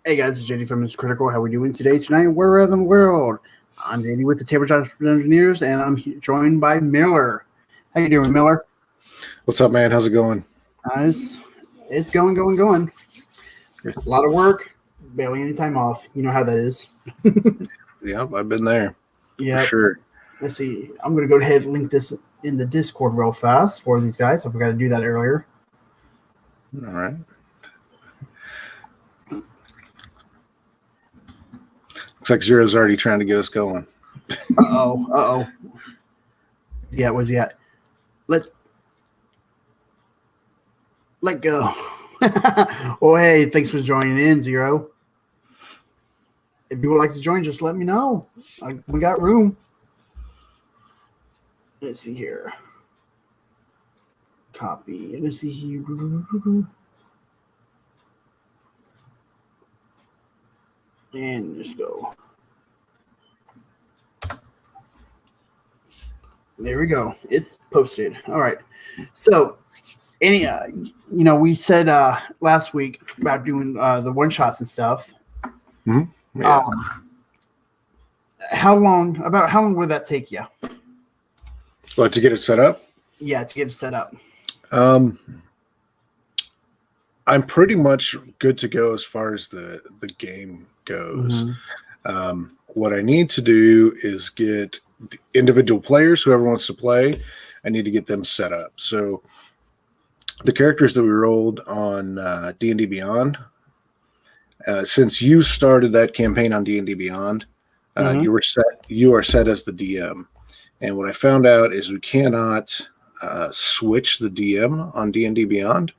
Hey guys, it's JD from Mr. Critical. How we doing today? Tonight, where we're at in the world. I'm JD with the Tabletop Engineers, and I'm joined by Miller. How you doing, Miller? What's up, man? How's it going? It's going. A lot of work, barely any time off. You know how that is. Yep, I've been there. Yeah, for sure. Let's see. I'm going to go ahead and link this in the Discord real fast for these guys. I forgot to do that earlier. All right. Looks like Zero's already trying to get us going. Uh-oh. Yeah, where's he at? Let go. Oh, hey, thanks for joining in, Zero. If you would like to join, just let me know. We got room. Let's see here. Copy. Let's see here. And let's go. There we go. It's posted. All right. So, we said last week about doing the one shots and stuff. Mm-hmm. Yeah. How long would that take you? What, to get it set up? Yeah, to get it set up. I'm pretty much good to go as far as the game goes. Mm-hmm. What I need to do is get the individual players, whoever wants to play, I need to get them set up. So the characters that we rolled on D&D Beyond, since you started that campaign on D&D Beyond, mm-hmm. you are set as the DM. And what I found out is we cannot switch the DM on D&D Beyond.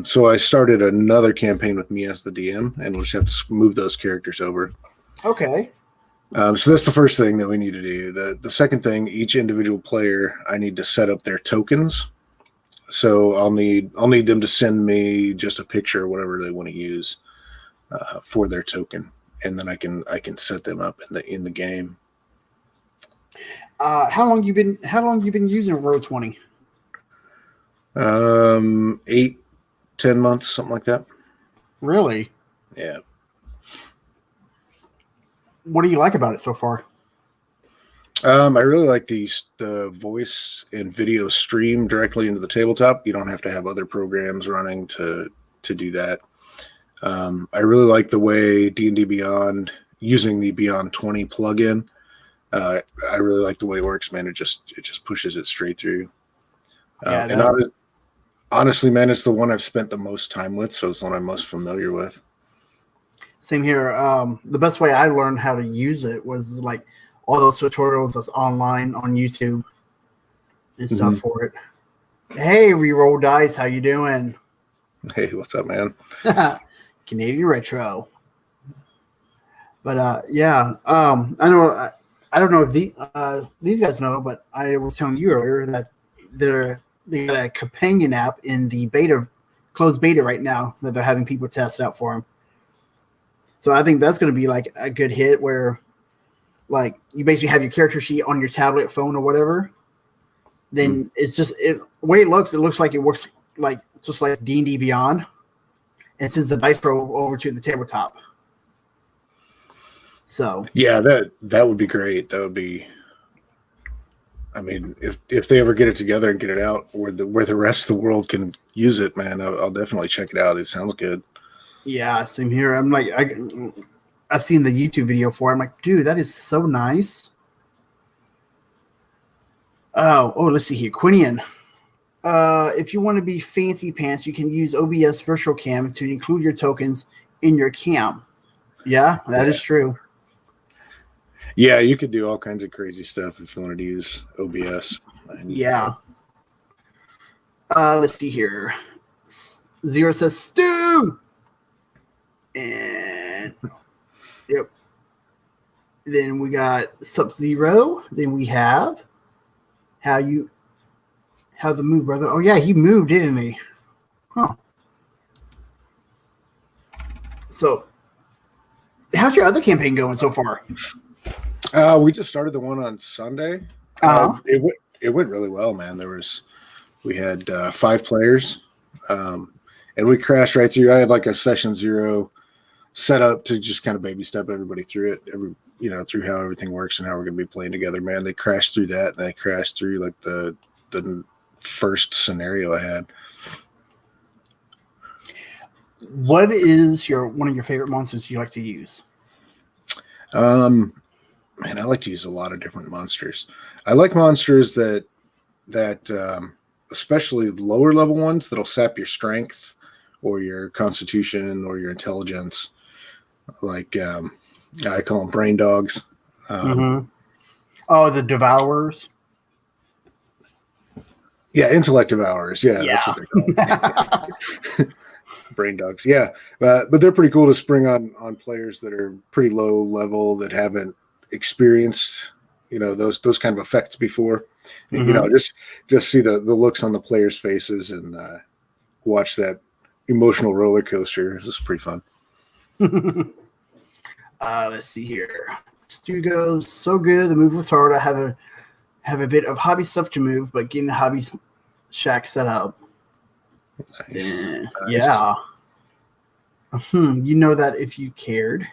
So I started another campaign with me as the DM, and we'll just have to move those characters over. Okay. So that's the first thing that we need to do. The second thing, each individual player, I need to set up their tokens. So I'll need them to send me just a picture or whatever they want to use for their token, and then I can set them up in the game. How long you been using Roll20? 8-10 months, something like that. Really? Yeah. What do you like about it so far? I really like the voice and video stream directly into the tabletop. You don't have to have other programs running to do that. I really like the way D&D Beyond, using the Beyond 20 plugin. I really like the way it works, man. It just pushes it straight through. Honestly, man, it's the one I've spent the most time with, so it's the one I'm most familiar with. Same here. The best way I learned how to use it was like all those tutorials that's online on YouTube and stuff for it. Hey, Reroll Dice, how you doing? Hey, what's up, man? Canadian Retro. But I know. I don't know if these guys know, but I was telling you earlier that they got a companion app in the closed beta right now that they're having people test out for them. So I think that's going to be like a good hit where like you basically have your character sheet on your tablet, phone, or whatever. Then it's just the way it looks like it works like just like D&D Beyond, and sends the dice roll over to the tabletop. So yeah, that would be great. That would be. I mean, if they ever get it together and get it out where the rest of the world can use it, man, I'll definitely check it out. It sounds good. Yeah, same here. I'm like, I've seen the YouTube video for it. I'm like, dude, that is so nice. Oh, let's see here. Quinian. If you want to be fancy pants, you can use OBS Virtual Cam to include your tokens in your cam. Yeah, that is true. Yeah, you could do all kinds of crazy stuff if you wanted to use OBS. Yeah. Let's see here. Zero says, Stu, And yep. Then we got Sub-Zero. Then we have how the move, brother. Oh yeah, he moved, didn't he? Huh. So how's your other campaign going so far? We just started the one on Sunday. It went really well, man. We had 5 players, and we crashed right through. I had like a session 0 set up to just kind of baby step everybody through it, through how everything works and how we're going to be playing together. Man, they crashed through that, and they crashed through like the first scenario I had. What is one of your favorite monsters you like to use? Man, I like to use a lot of different monsters. I like monsters that especially lower level ones that'll sap your strength or your constitution or your intelligence. Like I call them brain dogs. Oh, the Devourers. Yeah, intellect devourers. Yeah, that's what they're called. Brain dogs. Yeah, but they're pretty cool to spring on players that are pretty low level that haven't experienced those kind of effects before. Just see the looks on the players' faces and watch that emotional roller coaster. This is pretty fun. Let's see here. Stu goes so good. The move was hard. I have a bit of hobby stuff to move, but getting the hobby shack set up. Nice. Yeah. You know that if you cared.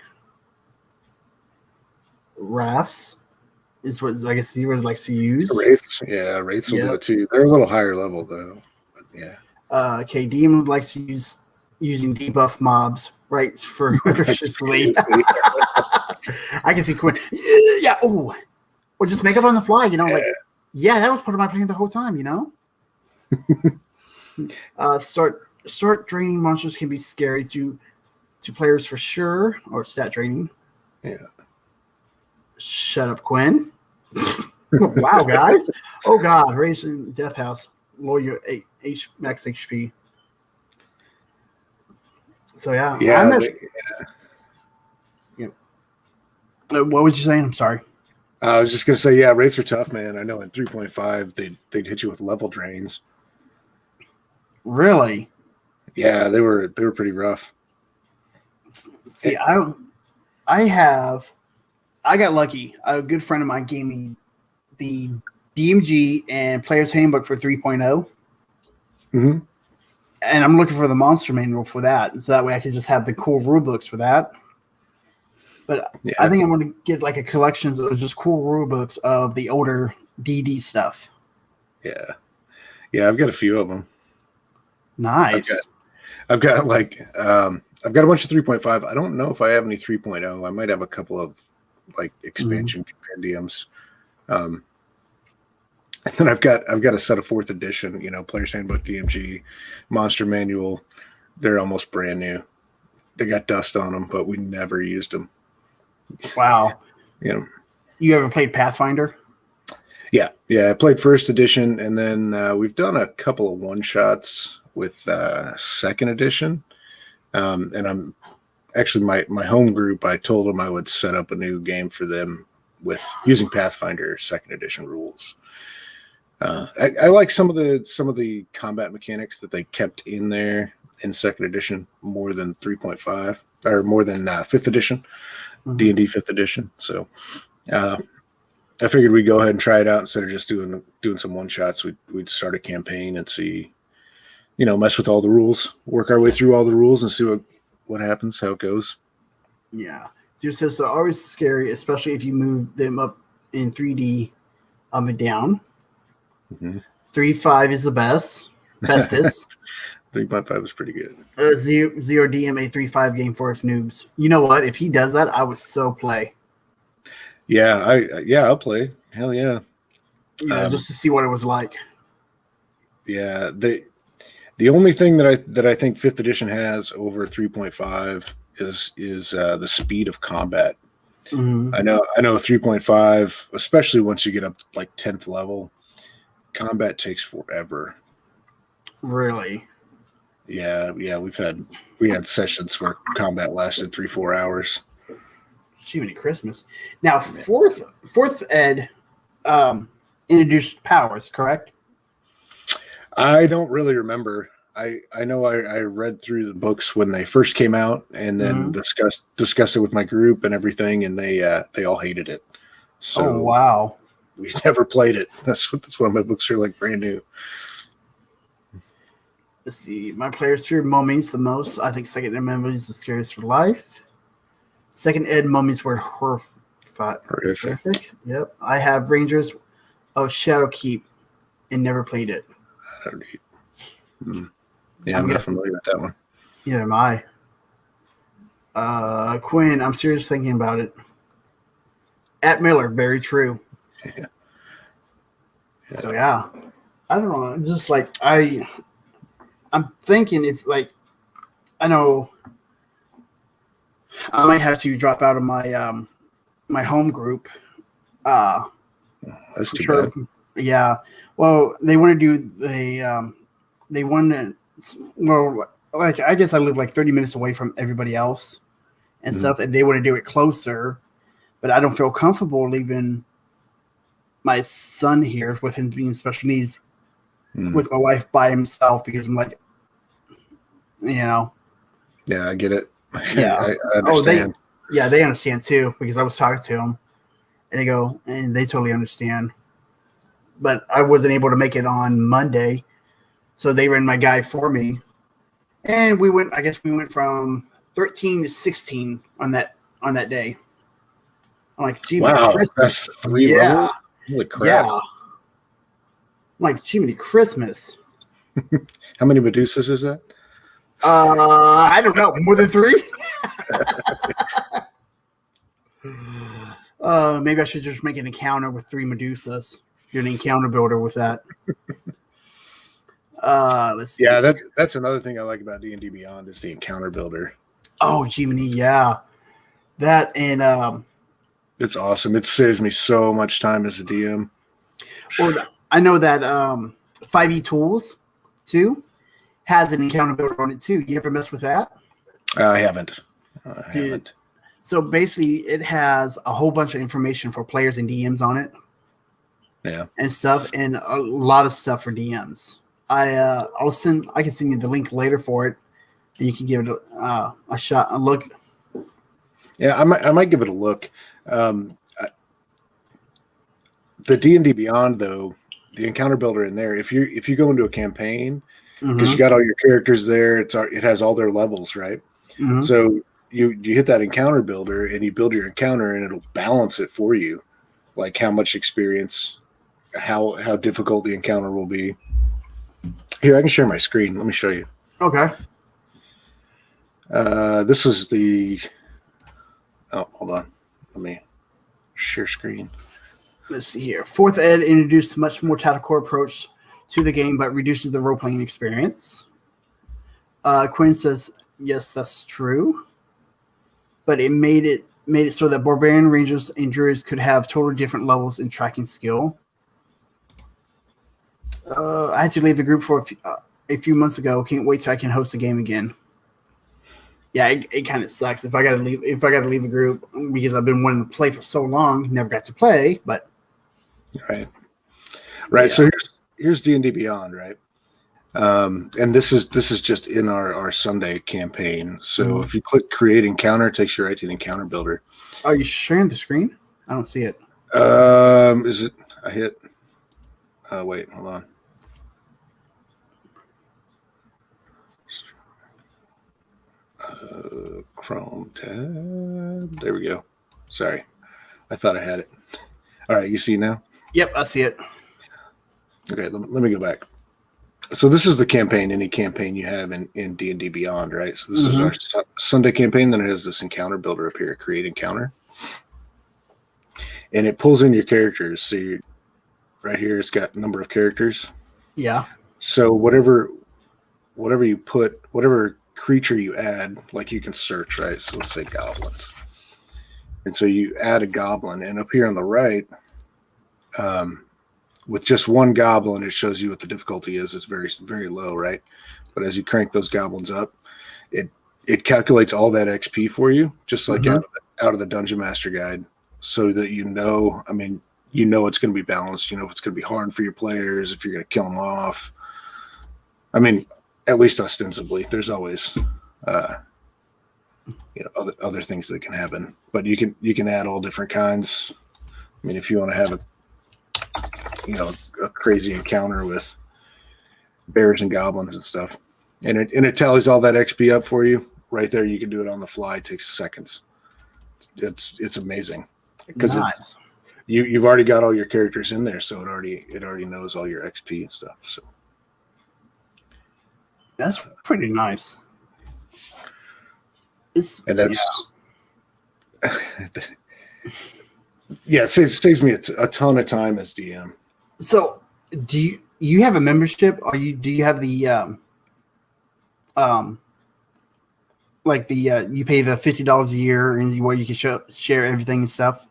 Rafts is what I guess he would like to use. Wraiths. Yeah, Wraiths will do it too. They're a little higher level though. But yeah. Okay, Demon likes to use using debuff mobs, right? Ferociously. I can see Quinn. Yeah. Oh. Or just make up on the fly, like, yeah, that was part of my plan the whole time, Start draining monsters can be scary to players for sure, or stat draining. Yeah. Shut up, Quinn. Wow, guys. Oh God, raising Death House, lower your max HP. So yeah. What was you saying? I'm sorry. I was just gonna say, yeah, rates are tough, man. I know in 3.5 they'd hit you with level drains. Really? Yeah, they were pretty rough. See, I got lucky. A good friend of mine gave me the DMG and Player's Handbook for 3.0. Mm-hmm. And I'm looking for the monster manual for that, so that way I can just have the cool rule books for that. But yeah. I think I'm going to get like a collection of just cool rule books of the older D&D stuff. Yeah. I've got a few of them. Nice. I've got a bunch of 3.5. I don't know if I have any 3.0. I might have a couple of like expansion compendiums. And then I've got a set of 4th edition, Player's Handbook, DMG, Monster Manual. They're almost brand new. They got dust on them, but we never used them. Wow. You ever played Pathfinder? Yeah. I played 1st edition, and then we've done a couple of one-shots with 2nd edition. And I'm actually my home group, I told them I would set up a new game for them with using Pathfinder 2nd edition rules. I like some of the combat mechanics that they kept in there in 2nd edition more than 3.5 or more than 5th edition, D&D 5th edition. So I figured we'd go ahead and try it out instead of just doing some one shots. We'd start a campaign and see, mess with all the rules, work our way through all the rules and see what happens, how it goes. Yeah. Your system always scary, especially if you move them up in 3D up and down. 3.5 is the bestest. 3.5 was pretty good. Zero DM a 3.5 game for us noobs. You know what? If he does that, I would so play. Yeah, I'll play. Hell yeah. Just to see what it was like. Yeah, the only thing that I think 5th edition has over 3.5 is the speed of combat. I know 3.5, especially once you get up to like 10th level, combat takes forever. Really? Yeah, we had sessions where combat lasted 3-4 hours. Jiminy Christmas. Now, fourth ed introduced powers, correct? I don't really remember. I know I read through the books when they first came out, and then discussed it with my group and everything, and they all hated it. So oh wow. we never played it. That's why my books are like brand new. Let's see. My players fear mummies the most. I think second ed mummies the scariest for life. Second ed mummies were horrific. Yep. I have Rangers of Shadowkeep and never played it. Yeah, I'm not familiar with that one. Neither am I. Quinn, I'm serious thinking about it. At Miller, very true. Yeah. So yeah, I don't know. It's just like I'm thinking if like I know I might have to drop out of my my home group. That's too bad. Yeah. Well, they want to do they want to. Well, like I guess I live like 30 minutes away from everybody else and stuff, and they want to do it closer, but I don't feel comfortable leaving my son here with him being special needs with my wife by himself because I'm like, you know. Yeah, I get it. Yeah, I understand. They understand too because I was talking to them, and they totally understand. But I wasn't able to make it on Monday. So they ran my guy for me, and we went from 13 to 16 on that day. I'm like, gee, wow, Christmas. that's 3 levels? Holy crap. Yeah. I'm like, gee, Christmas. How many Medusas is that? I don't know, more than 3. Maybe I should just make an encounter with 3 Medusas. Do an encounter builder with that. Let's see. Yeah, that's another thing I like about D&D Beyond is the encounter builder. Oh, Jiminy, yeah. That and it's awesome. It saves me so much time as a DM. Well, I know that 5e Tools too has an encounter builder on it too. You ever mess with that? I haven't. So basically, it has a whole bunch of information for players and DMs on it. Yeah, and stuff, and a lot of stuff for DMs. I can send you the link later for it, and you can give it a look. Yeah, I might give it a look. The D&D Beyond though, the encounter builder in there. If you go into a campaign, because you got all your characters there, it has all their levels, right? So you hit that encounter builder and you build your encounter, and it'll balance it for you, like how much experience, how difficult the encounter will be. Here, I can share my screen. Let me show you. Okay. This is the. Oh, hold on. Let me share screen. Let's see here. 4th ed introduced a much more tactical approach to the game, but reduces the role-playing experience. Quinn says, yes, that's true. But it made it so that barbarian rangers and druids could have totally different levels in tracking skill. I had to leave the group for a few months ago. Can't wait till I can host a game again. Yeah, it kind of sucks if I got to leave. If I got to leave a group because I've been wanting to play for so long, never got to play. But right. Yeah. So here's D&D Beyond, right? And this is just in our Sunday campaign. So if you click Create Encounter, it takes you right to the encounter builder. Are you sharing the screen? I don't see it. Is it? I hit. Wait, hold on. Chrome tab. There we go. Sorry, I thought I had it. All right, you see now? Yep, I see it. Okay, let me go back. So this is the campaign, any campaign you have in D&D Beyond, right? So this is our Sunday campaign. Then it has this encounter builder up here, Create Encounter. And it pulls in your characters. So right here, it's got a number of characters. Yeah. So whatever you put, whatever creature you add, like you can search, right? So let's say goblins. And so you add a goblin, and up here on the right, with just one goblin, it shows you what the difficulty is. It's very, very low, right? but as you crank those goblins up, it calculates all that XP for you, just like out of the Dungeon Master Guide, so that I mean, it's going to be balanced. If it's going to be hard for your players, if you're going to kill them off. I mean, at least ostensibly, there's always other things that can happen, but you can add all different kinds. I mean, if you want to have a crazy encounter with bears and goblins and stuff, and it tallies all that XP up for you right there. You can do it on the fly. It takes seconds. It's amazing because you've already got all your characters in there, so it already knows all your XP and stuff. So that's pretty nice. It saves me a ton of time as DM. So, do you have a membership, or do you have the you pay the $50 a year and where you can share everything and stuff?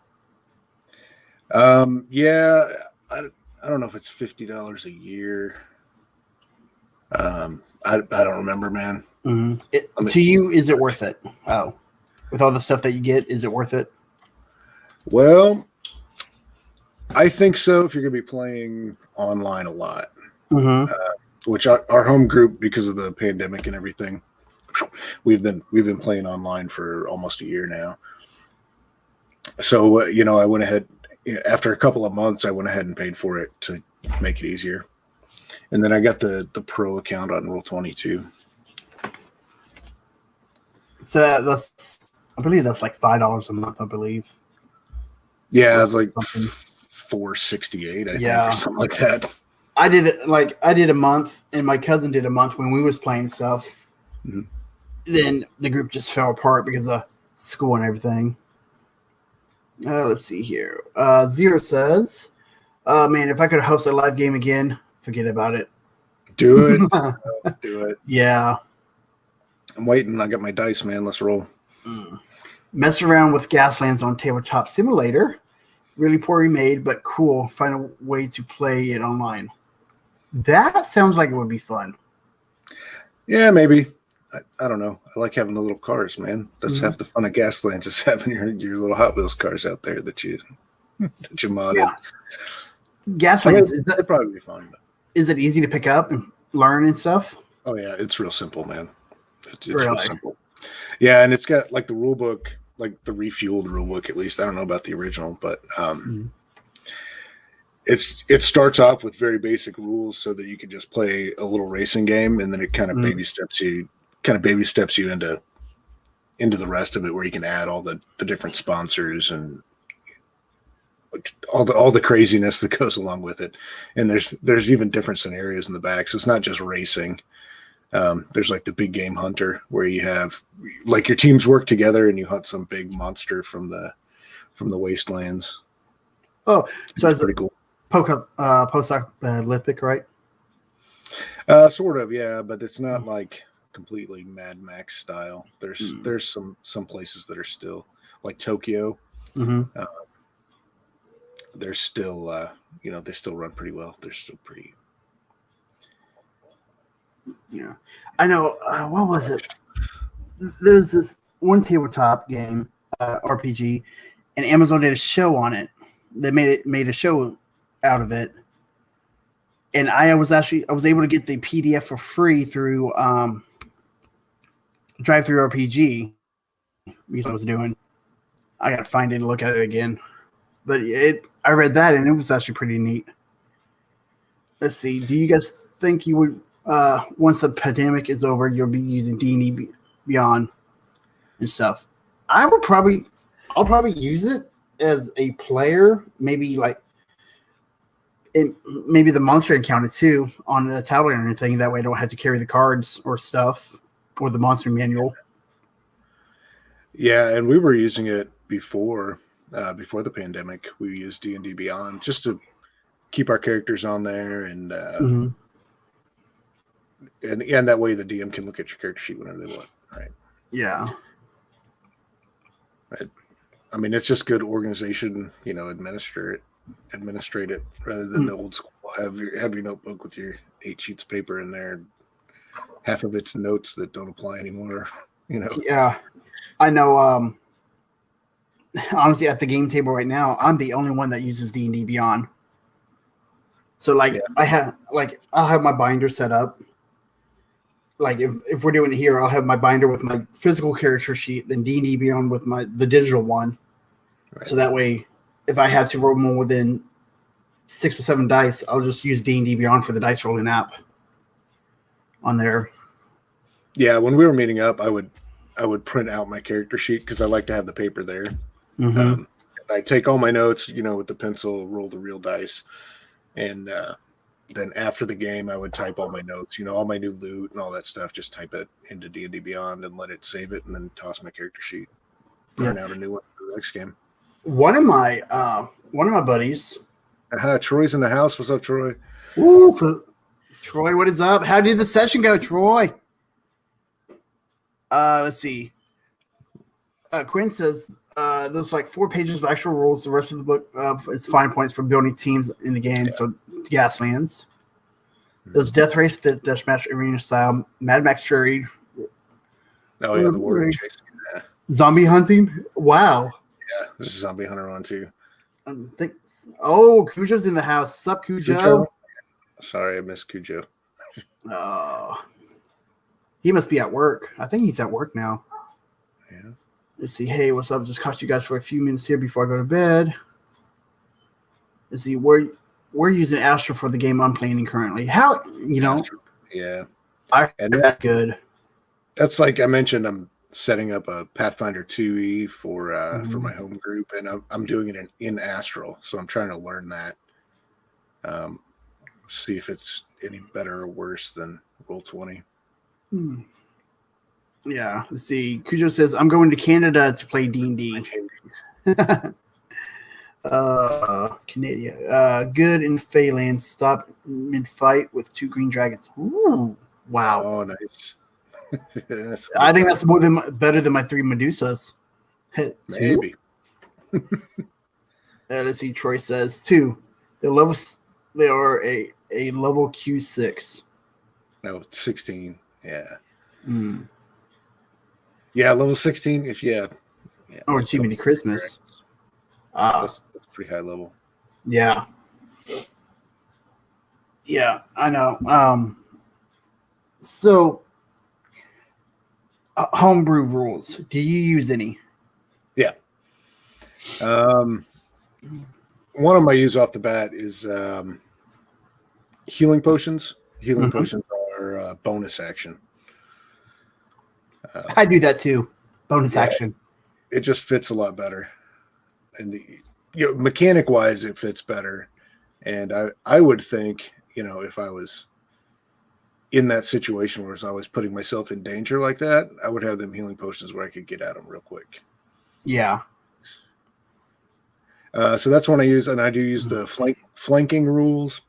Yeah, I don't know if it's $50 a year. I don't remember, man. Mm-hmm. To you, is it worth it? Oh, with all the stuff that you get, is it worth it? Well, I think so. If you're going to be playing online a lot, which our home group, because of the pandemic and everything, we've been playing online for almost a year now. So I went ahead after a couple of months. I went ahead and paid for it to make it easier, and then I got the pro account on Roll20 So I believe that's like $5 a month. I believe. Yeah, it's like $4.68, I think, or something like that. I did a month, and my cousin did a month when we was playing stuff. Mm-hmm. Then the group just fell apart because of school and everything. Let's see here. Zero says, man, if I could host a live game again, forget about it. Do it. Do it. Yeah. I'm waiting. I got my dice, man. Let's roll. Mess around with Gaslands on Tabletop Simulator. Really poorly made, but cool. Find a way to play it online. That sounds like it would be fun. Yeah, maybe. I don't know. I like having the little cars, man. That's half the fun of Gaslands, is having your little Hot Wheels cars out there that you modded. Yeah. Gaslands, is that probably be fun? But. Is it easy to pick up and learn and stuff? Oh yeah, it's real simple, man. It's really? Real simple. Yeah, and it's got like the rule book, like the refueled rule book. At least I don't know about the original, but it starts off with very basic rules so that you can just play a little racing game, and then it kind of baby steps you into the rest of it, where you can add all the different sponsors and all the craziness that goes along with it. And there's even different scenarios in the back, so it's not just racing. There's like the big game hunter, where you have like your teams work together and you hunt some big monster from the wastelands. Oh, so it's pretty cool. Post-apocalyptic, right? Sort of, yeah, but it's not like completely Mad Max style. There's some places that are still like Tokyo. They're still they still run pretty well. They're still pretty. Yeah, I know. What was it? There's this one tabletop game, RPG, and Amazon did a show on it. They made a show out of it, and I was able to get the PDF for free through Drive-Thru RPG. Because I was doing. I gotta find it and look at it again, but I read that and it was actually pretty neat. Let's see. Do you guys think you would? Once the pandemic is over, you'll be using D&D Beyond and stuff. I'll probably use it as a player, maybe maybe the monster encounter too on the tablet or anything. That way I don't have to carry the cards or stuff or the monster manual. Yeah, and we were using it before the pandemic. We used D&D Beyond just to keep our characters on there and and that way the DM can look at your character sheet whenever they want, right? Yeah. Right. I mean, it's just good organization, administrate it rather than the old school. Have your notebook with your 8 sheets of paper in there, half of it's notes that don't apply anymore. You know. Yeah, I know. Honestly, at the game table right now, I'm the only one that uses D&D Beyond. So like, Yeah. I'll have my binder set up. Like if we're doing it here, I'll have my binder with my physical character sheet, then D&D Beyond with the digital one. Right. So that way, if I have to roll more within 6 or 7 dice, I'll just use D&D Beyond for the dice rolling app on there. Yeah, when we were meeting up, I would print out my character sheet because I like to have the paper there. Mm-hmm. I take all my notes, with the pencil, roll the real dice, and then after the game, I would type all my notes, all my new loot and all that stuff. Just type it into D&D Beyond and let it save it, and then toss my character sheet, print out a new one for the next game. One of my buddies. Troy's in the house. What's up, Troy? Woo, Troy, what is up? How did the session go, Troy? Let's see. Quinn says there's like 4 pages of actual rules. The rest of the book is fine points for building teams in the game. Yeah. So gas fans. There's Death Race, the Deathmatch Arena style, Mad Max Fury. Oh yeah, the warrior chasing. Yeah. Zombie hunting. Wow. Yeah, there's a zombie hunter on too. Cujo's in the house. What's up, Cujo? Sorry, I missed Cujo. He must be at work. I think he's at work now. Yeah. Let's see. Hey, what's up? Just caught you guys for a few minutes here before I go to bed. Let's see. We're using Astro for the game I'm playing currently. How Astro. Yeah. That's good. That's like I mentioned. I'm setting up a Pathfinder 2e for my home group, and I'm doing it in Astral. So I'm trying to learn that. See if it's any better or worse than Roll20. Yeah, let's see. Cujo says, I'm going to Canada to play D&D. Canada. Good in Phalanx. Stop mid-fight with 2 green dragons. Ooh, wow. Oh, nice. I think that's better than my 3 Medusas. Maybe. Let's see. Troy says 2. They are a level Q6. No, 16. Yeah. Yeah, level 16. Yeah. Oh, too many Christmas. That's pretty high level. Yeah. Yeah, I know. So, homebrew rules. Do you use any? Yeah. One of my use off the bat is healing potions. Healing potions are a bonus action. I do that too. Bonus action. It just fits a lot better. And mechanic wise, it fits better. And I would think, if I was in that situation where I was putting myself in danger like that, I would have them healing potions where I could get at them real quick. Yeah. So that's one I use, and I do use the flanking rules.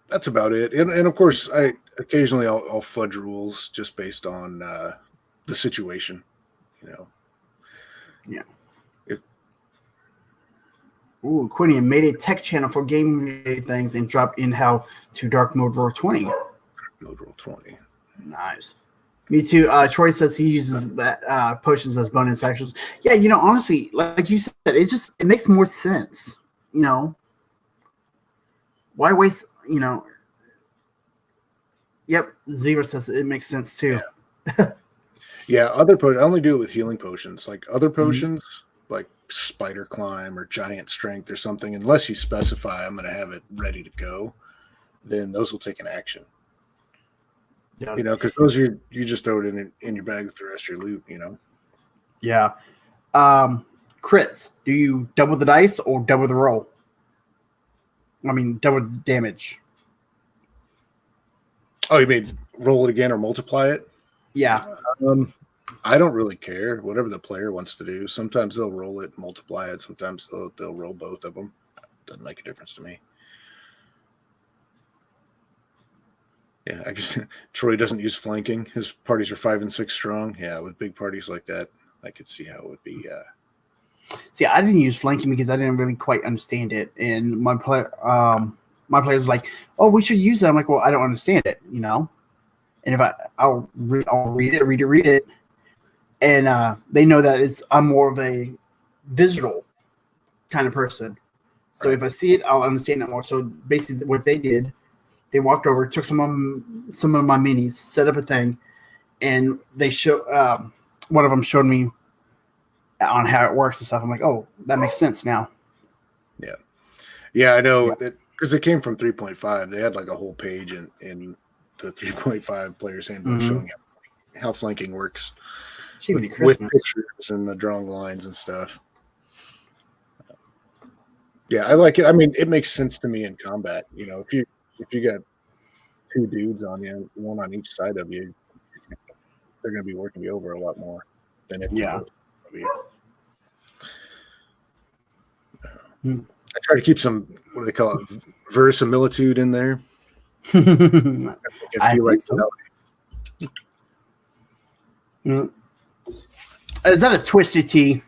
That's about it. And of course, I occasionally I'll fudge rules just based on the situation, Yeah. Quinian made a tech channel for game-related things and dropped in how to dark mode Roll20. Mode Roll20. Nice. Me too. Troy says he uses that potions as bonus actions. Yeah, honestly, like you said, it makes more sense. Why waste? Yep. Zero says it makes sense too. Yeah. Other potions. I only do it with healing potions. Like other potions, like spider climb or giant strength or something. Unless you specify, I'm going to have it ready to go. Then those will take an action. Yeah. Because those you just throw it in your bag with the rest of your loot. Yeah. Crits. Do you double the dice or double the roll? I mean, double the damage. Oh, you mean roll it again or multiply it? Yeah. I don't really care. Whatever the player wants to do. Sometimes they'll roll it, multiply it. Sometimes they'll roll both of them. Doesn't make a difference to me. Yeah, I guess Troy doesn't use flanking. His parties are 5 and 6 strong. Yeah, with big parties like that, I could see how it would be. See, I didn't use flanking because I didn't really quite understand it, and my my players are like, "Oh, we should use it." I'm like, "Well, I don't understand it, And if I'll read it, and they know that I'm more of a visual kind of person. So Right. if I see it, I'll understand it more. So basically, what they did, they walked over, took some of my minis, set up a thing, and they one of them showed me on how it works and stuff. I'm like, oh, that makes sense now. Yeah, I know that because it came from 3.5. They had like a whole page in the 3.5 players handbook showing how flanking works with pictures and the drawing lines and stuff. Yeah, I like it. I mean, it makes sense to me in combat. If you got two dudes on you, one on each side of you, they're going to be working you over a lot more than if you. I try to keep some, what do they call it, verisimilitude in there. I feel like so. Is that a Twisted Tea?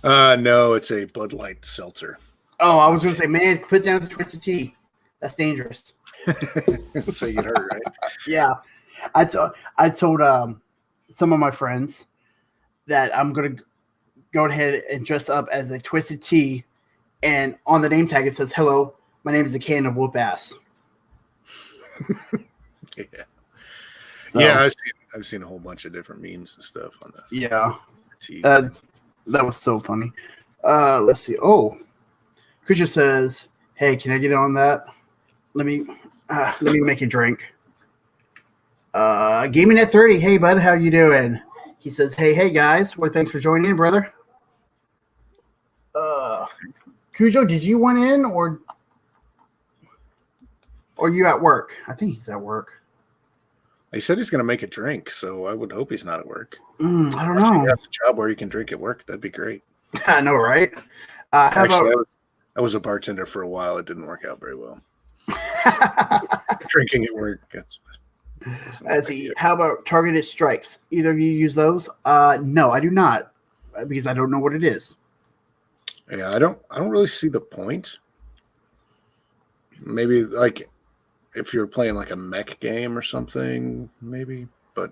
No, it's a Bud Light seltzer. Oh, I was going to say, man, put down the Twisted Tea. That's dangerous. So you get hurt, right? Yeah. I told some of my friends that I'm going to go ahead and dress up as a Twisted Tea, and on the name tag it says, "Hello, my name is a can of whoop ass." Yeah. So, yeah, I've seen a whole bunch of different memes and stuff on that. Yeah. That was so funny. Let's see. Oh, Creature says, "Hey, can I get on that? Let me make a drink." Gaming at 30. Hey, bud, how you doing? He says, "Hey, guys. Well, thanks for joining in, brother." Cujo, did you want in or you at work? I think he's at work. He said he's going to make a drink, so I would hope he's not at work. I don't know. You have a job where you can drink at work. That'd be great. I know, right? Actually, I was a bartender for a while. It didn't work out very well. Drinking at work. How about targeted strikes? Either of you use those? No, I do not, because I don't know what it is. Yeah, I don't really see the point. Maybe like if you're playing like a mech game or something, maybe, but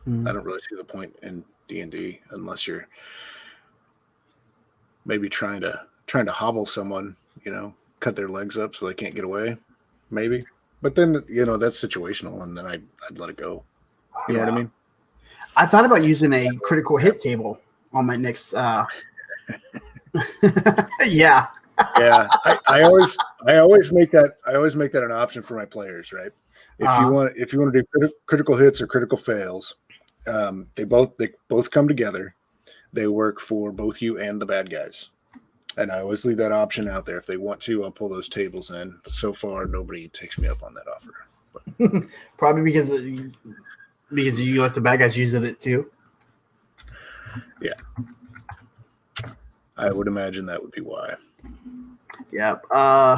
I don't really see the point in D&D unless you're maybe trying to hobble someone, cut their legs up so they can't get away, maybe. But then that's situational, and then I'd let it go. You know what I mean? I thought about using a critical hit table on my next. Yeah. Yeah. I always make that an option for my players, right? If you want to do critical hits or critical fails, they both come together. They work for both you and the bad guys. And I always leave that option out there. If they want to, I'll pull those tables in. But so far, nobody takes me up on that offer. But probably because you let the bad guys use it too. Yeah. I would imagine that would be why. Yep.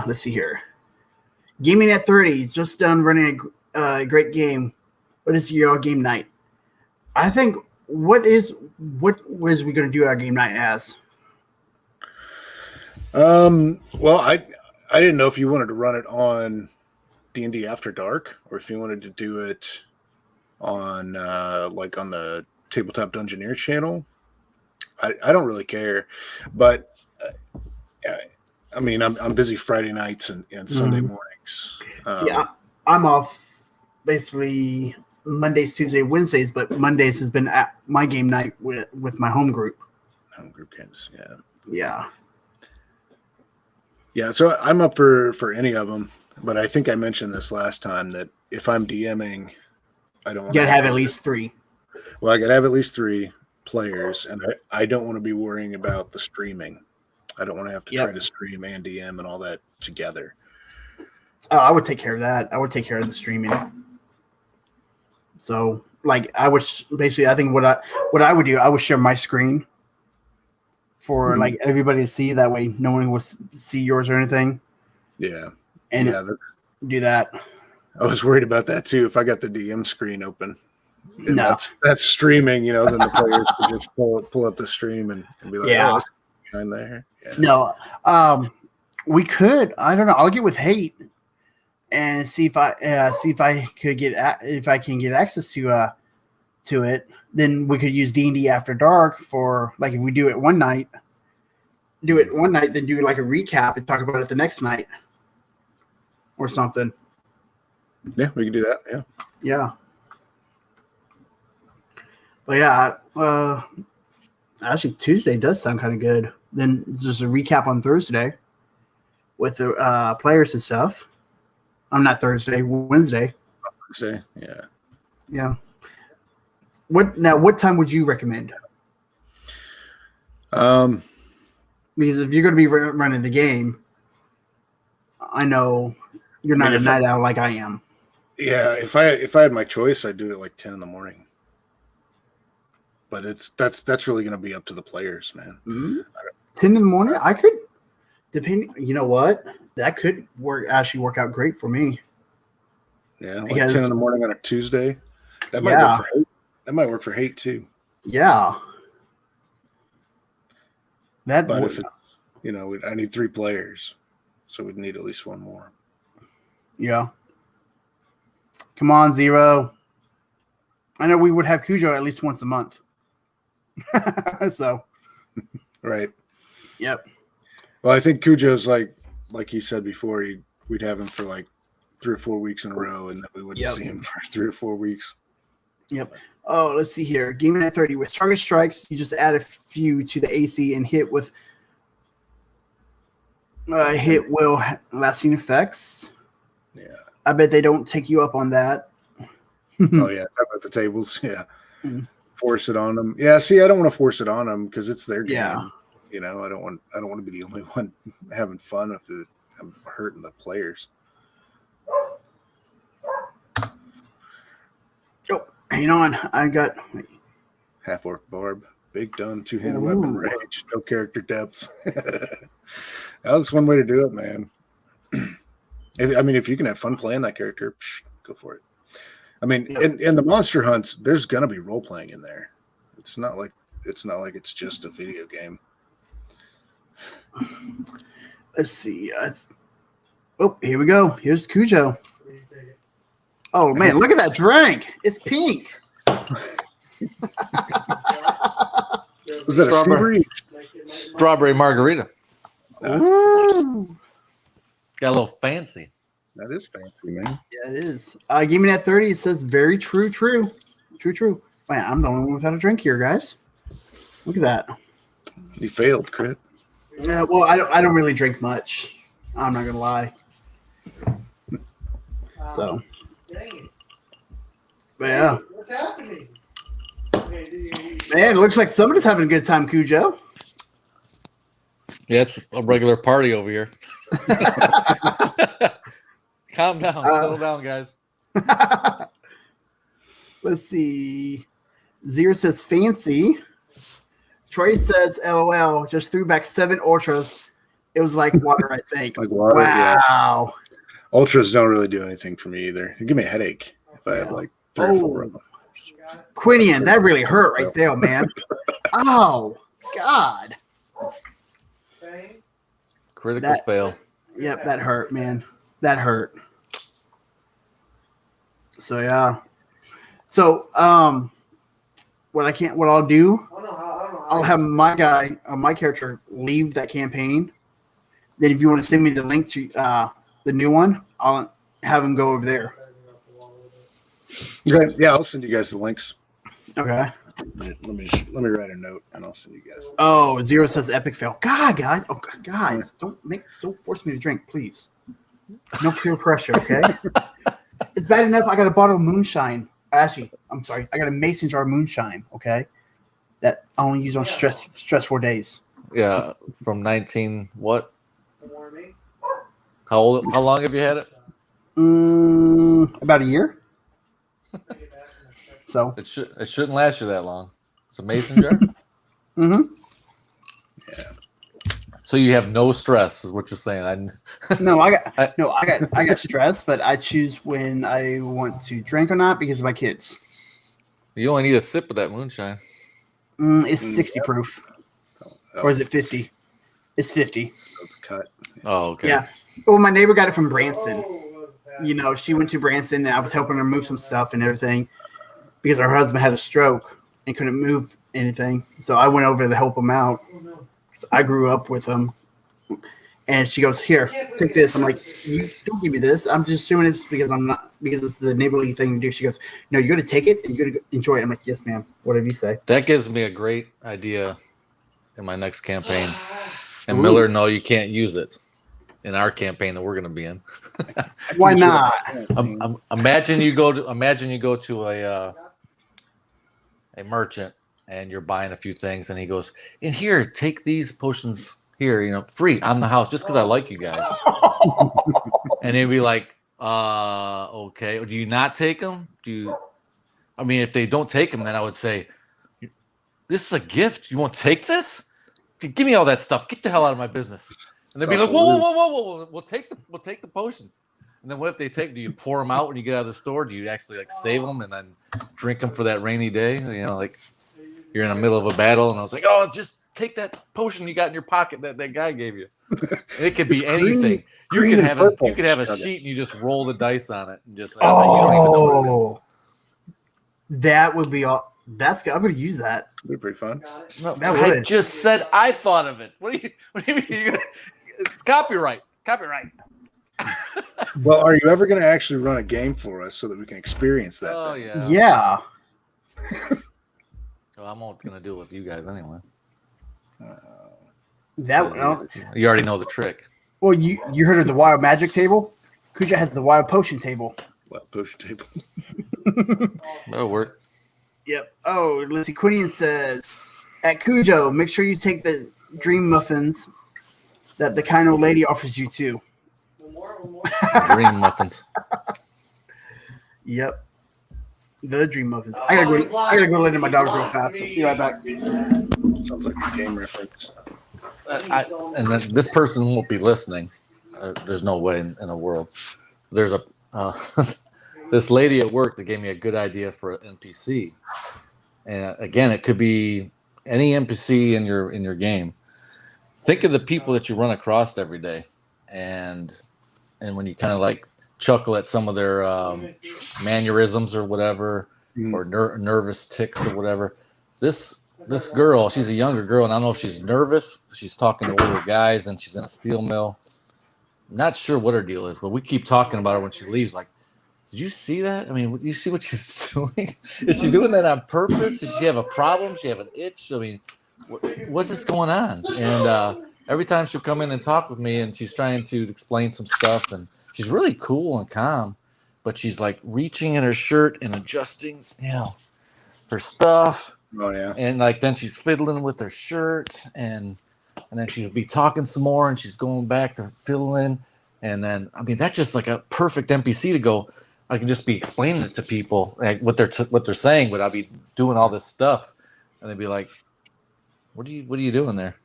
Let's see here. Gaming at 30. Just done running a great game. What is your game night? I think what was we going to do our game night as? Well, I didn't know if you wanted to run it on D&D After Dark or if you wanted to do it on like on the Tabletop Dungeoneer channel. I don't really care, but I mean, I'm busy Friday nights and Sunday mornings. See, I'm off basically Mondays, Tuesdays, Wednesdays, but Mondays has been at my game night with my home group. Home group games, yeah. Yeah. Yeah, so I'm up for any of them, but I think I mentioned this last time that if I'm DMing, I don't want to have at least 3. Well, I got to have at least 3 players, and I don't want to be worrying about the streaming. I don't want to have to try to stream and DM and all that together. Oh, I would take care of that. I would take care of the streaming. So, like, I would basically, I think what I would do, I would share my screen for like everybody to see. That way, no one will see yours or anything. Yeah, and do that. I was worried about that too. If I got the DM screen open, that's streaming. Then the players could just pull up the stream and be like, "Oh, this behind there." Yeah. No, we could. I don't know. I'll get with Hate and see if I can get access to it. Then we could use D&D After Dark for like if we do it one night, then do like a recap and talk about it the next night or something. Yeah, we can do that. Yeah. Yeah. But yeah, actually Tuesday does sound kind of good. Then just a recap on Thursday with the players and stuff. I'm not Thursday, Wednesday. Wednesday, yeah. Yeah. What time would you recommend? Because if you're going to be running the game, I know you're not a night owl like I am. Yeah, if I had my choice, I'd do it like 10 in the morning. But that's really going to be up to the players, man. Mm-hmm. 10 in the morning, I could, depending. You know what? That could work out great for me. Yeah, like 10 in the morning on a Tuesday. That might work for Hate. That might work for Hate too. Yeah. But if it's, I need 3 players, so we'd need at least one more. Yeah. Come on, Zero. I know we would have Cujo at least once a month. So. Right. Yep. Well, I think Cujo's like he said before, we'd have him for like 3 or 4 weeks in a row, and then we wouldn't see him for 3 or 4 weeks. Yep. Oh, let's see here. Gaming at 30 with target strikes. You just add a few to the AC and hit with will lasting effects. Yeah. I bet they don't take you up on that. Oh yeah, talk about the tables. Yeah. Force it on them. Yeah. See, I don't want to force it on them because it's their game. Yeah. I don't want to be the only one having fun if I'm hurting the players. Oh, hang on. I got half orc barb, big done, 2-handed weapon, rage, no character depth. That's one way to do it, man. If you can have fun playing that character, go for it. In the monster hunts, there's gonna be role playing in there. It's not like it's just a video game. Let's see. Here we go. Here's Cujo. Oh man, look at that drink! It's pink. Was that a strawberry margarita? Ooh. Got a little fancy. That is fancy, man. Yeah, it is. Gaming at 30, it says very true. Man, I'm the only one without a drink here, guys. Look at that. You failed, Crit. Yeah, well, I don't really drink much. I'm not gonna lie. So, but yeah. What's happening? Man, it looks like somebody's having a good time, Cujo. Yeah, it's a regular party over here. Calm down. Settle down, guys. Let's see. Zero says fancy. Troy says LOL. Just threw back 7 ultras. It was like water, I think. Like water, wow. Yeah. Ultras don't really do anything for me either. They give me a headache if I have like 3 or 4 of them. Quinian, that really hurt right there, man. Oh, God. Critical fail. Yep, that hurt, man. That hurt. So yeah. So what I'll do, I'll have my guy, my character leave that campaign. Then if you want to send me the link to the new one, I'll have him go over there. Okay. Yeah, I'll send you guys the links. Okay. Let me write a note and I'll send you guys. Oh, Zero says epic fail. God, guys. Oh, guys, don't force me to drink, please. No peer pressure, okay? It's bad enough I got a bottle of moonshine. Actually, I'm sorry. I got a mason jar of moonshine, okay? That I only use on stressful days. Yeah, from 19 what? How long have you had it? About a year. So it shouldn't last you that long. It's a mason jar. Mm-hmm. Yeah. So you have no stress, is what you're saying. I got stress, but I choose when I want to drink or not because of my kids. You only need a sip of that moonshine. It's 60 proof, or is it 50? It's 50. Cut. Oh, okay. Yeah. Well, my neighbor got it from Branson. she went to Branson and I was helping her move some stuff and everything because her husband had a stroke and couldn't move anything. So I went over to help him out. I grew up with him. And she goes, "Here, take this." I'm like, "You don't give me this. I'm just doing it because it's the neighborly thing to do." She goes, "No, you're gonna take it and you're gonna enjoy it." I'm like, "Yes, ma'am. Whatever you say." That gives me a great idea in my next campaign. And Miller, no, you can't use it in our campaign that we're going to be in. Why not? Imagine you go to a merchant and you're buying a few things, and he goes, "In here, take these potions here, free on the house, just because I like you guys." And he'd be like, okay. Do you not take them? If they don't take them, then I would say, "This is a gift. You won't take this? Give me all that stuff. Get the hell out of my business." And they'd be like, whoa. We'll take the potions. And then what if they do you pour them out when you get out of the store? Do you actually save them and then drink them for that rainy day? You're in the middle of a battle, and I was like, "Oh, just take that potion you got in your pocket that guy gave you." And it could be anything. You could have a sheet and you just roll the dice on it and just. You don't even know what it is. That would be all. That's good. I'm going to use that. It'd be pretty fun. No, I just said I thought of it. What do you mean? It's copyright. Copyright. Well, are you ever going to actually run a game for us so that we can experience that? Oh, yeah. Yeah. So I'm not going to do it with you guys anyway. You already know the trick. Well, you heard of the wild magic table? Kuja has the wild potion table. Wild potion table. That'll work. Yep. Oh, let's see. Quinian says, "At Cujo, make sure you take the dream muffins that the kind old lady offers you too." Dream muffins. Yep. The dream muffins. I gotta go let in my dogs real fast. So be right back. Sounds like a game reference. And then this person won't be listening. There's no way in the world. There's this lady at work that gave me a good idea for an NPC. And again, it could be any NPC in your game. Think of the people that you run across every day, and when you kind of chuckle at some of their mannerisms or whatever, or nervous tics or whatever. This girl, she's a younger girl, and I don't know if she's nervous. She's talking to older guys, and she's in a steel mill. Not sure what her deal is, but we keep talking about her when she leaves. Like, did you see that? I mean, you see what she's doing? Is she doing that on purpose? Does she have a problem? Does she have an itch? I mean, what is going on? And every time she'll come in and talk with me, and she's trying to explain some stuff, and she's really cool and calm, but she's reaching in her shirt and adjusting, her stuff. Oh yeah. And then she's fiddling with her shirt, and then she'll be talking some more, and she's going back to fiddling. And then, that's just like a perfect NPC to go. I can just be explaining it to people, what they're saying, but I'll be doing all this stuff, and they'd be like, what are you doing there?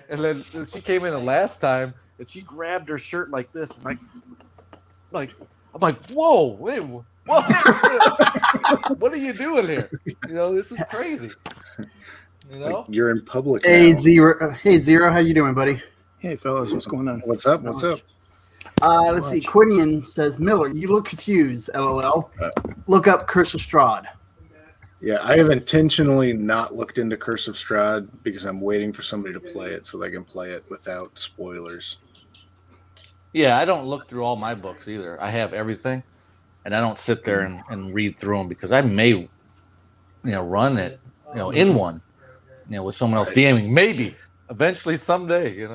And then she came in the last time, and she grabbed her shirt like this, and I'm like, whoa, wait, whoa. What are you doing here? This is crazy. You're in public. Hey, now. Zero, how you doing, buddy? Hey, fellas, what's going on? What's up? What's up? Let's see. Quinian says, "Miller, you look confused. LOL. Look up Curse of Strahd." Yeah, I have intentionally not looked into Curse of Strahd because I'm waiting for somebody to play it so they can play it without spoilers. Yeah, I don't look through all my books either. I have everything, and I don't sit there and read through them because I may, run it, in one, with someone else DMing. Maybe eventually someday,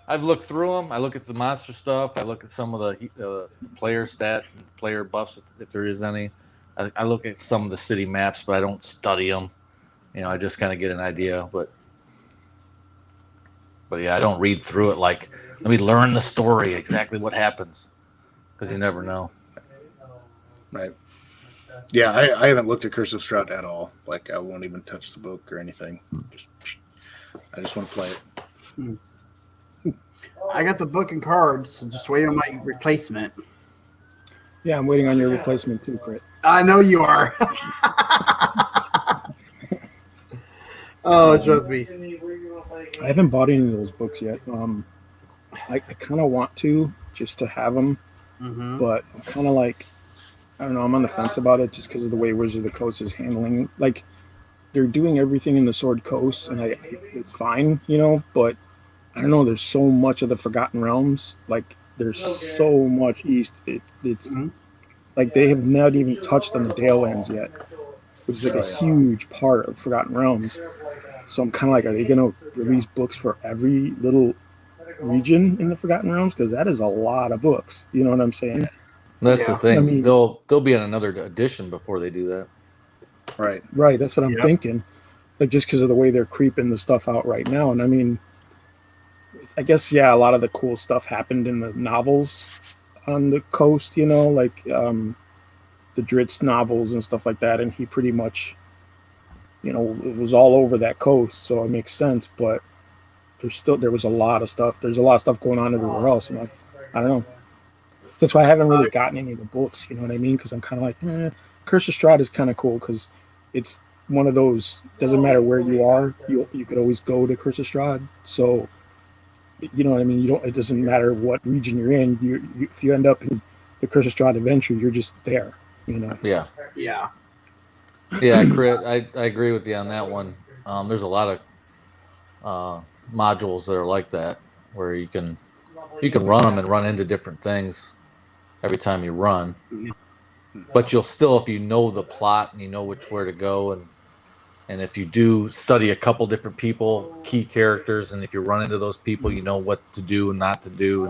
I've looked through them. I look at the monster stuff. I look at some of the player stats and player buffs if there is any. I look at some of the city maps, but I don't study them. I just kind of get an idea. But yeah, I don't read through it let me learn the story, exactly what happens, because you never know. Right. Yeah, I haven't looked at Curse of Strahd at all. I won't even touch the book or anything. I just want to play it. I got the book and cards, so just waiting on my replacement. Yeah, I'm waiting on your replacement too, Crit. I know you are. Oh, trust me. I haven't bought any of those books yet. I kind of want to, just to have them. Mm-hmm. But I'm kind of like, I don't know, I'm on the fence about it just because of the way Wizards of the Coast is handling. Like, they're doing everything in the Sword Coast, and it's fine, but I don't know. There's so much of the Forgotten Realms. Like, there's so much east. It's Mm-hmm. like they have not even touched on the Dale Lands yet, which is like a huge part of Forgotten Realms. So I'm kind of like, are they going to release books for every little region in the Forgotten Realms? Because that is a lot of books. You know what I'm saying? That's the thing. I mean, they'll be in another edition before they do that. Right. Right. That's what I'm thinking. Like, just because of the way they're creeping the stuff out right now. And I mean, I guess, a lot of the cool stuff happened in the novels on the coast, like the Dritz novels and stuff like that. And he pretty much, it was all over that coast. So it makes sense. But there was a lot of stuff. There's a lot of stuff going on everywhere else. And I don't know. That's why I haven't really gotten any of the books. You know what I mean? Because I'm kind of like, Curse of Strahd is kind of cool because it's one of those, doesn't matter where you are, you could always go to Curse of Strahd. So, you know what I mean? It doesn't matter what region you're in. If you end up in the Curse of Strahd adventure, you're just there, Yeah. Yeah. Yeah, Crit, I agree with you on that one. There's a lot of modules that are like that where you can run them and run into different things every time you run. But you'll still, if you know the plot and you know where to go, and if you do study a couple different people, key characters, and if you run into those people, you know what to do and not to do,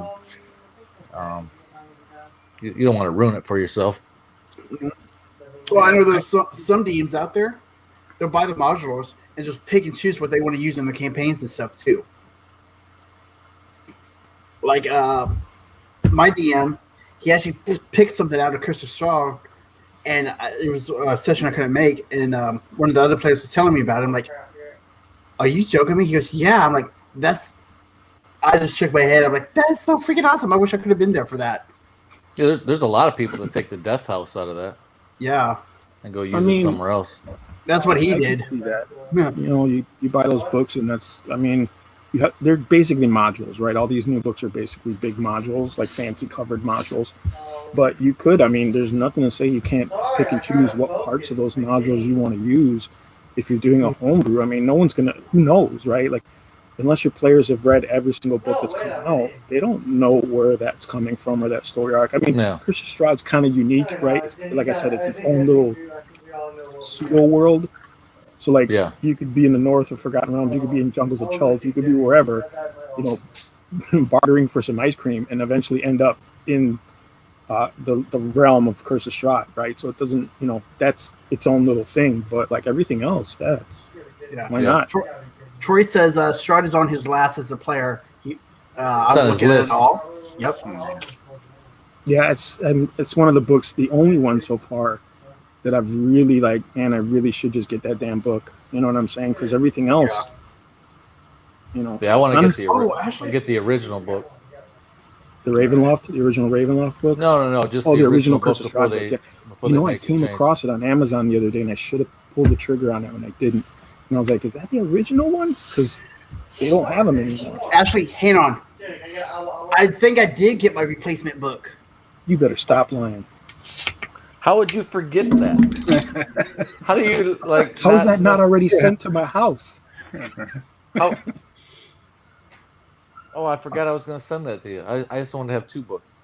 and you don't want to ruin it for yourself. Well, I know there's some DMs out there. They'll buy the modules and just pick and choose what they want to use in the campaigns and stuff too. Like my DM, he actually picked something out of Curse of Strahd, and it was a session I couldn't make. And one of the other players was telling me about it. I'm like, "Are you joking me?" He goes, "Yeah." I'm like, I just shook my head. I'm like, "That is so freaking awesome! I wish I could have been there for that." Yeah, there's a lot of people that take the Death House out of that. Yeah, and go use it somewhere else. That's what he did. See that. Yeah. You buy those books, and they're basically modules, right? All these new books are basically big modules, like fancy covered modules. But you could, there's nothing to say you can't pick and choose what parts of those modules you want to use if you're doing a homebrew. No one's going to, who knows, right? Like, unless your players have read every single book that's coming out, they don't know where that's coming from or that story arc. Curse of Strahd's kind of unique, right? Like I said, it's its own little pseudo world. So, like, you could be in the north of Forgotten Realms, you could be in Jungles of Chult, you could be wherever, bartering for some ice cream, and eventually end up in the realm of Curse of Strahd, right? So it doesn't, that's its own little thing. But like everything else, why not? Troy says Strahd is on his last as a player. I'm looking at it all. Yep. Yeah, it's one of the books, the only one so far that I've really I really should just get that damn book. You know what I'm saying? Because everything else, I want to get the original book. The Ravenloft, the original Ravenloft book? No, just the original book before they I came across it on Amazon the other day, and I should have pulled the trigger on it when I didn't. And I was like, is that the original one? Because they don't have them anymore. Actually, hang on. I think I did get my replacement book. You better stop lying. How would you forget that? How do you How is that not already sent to my house? Oh, I forgot I was going to send that to you. I just wanted to have 2 books.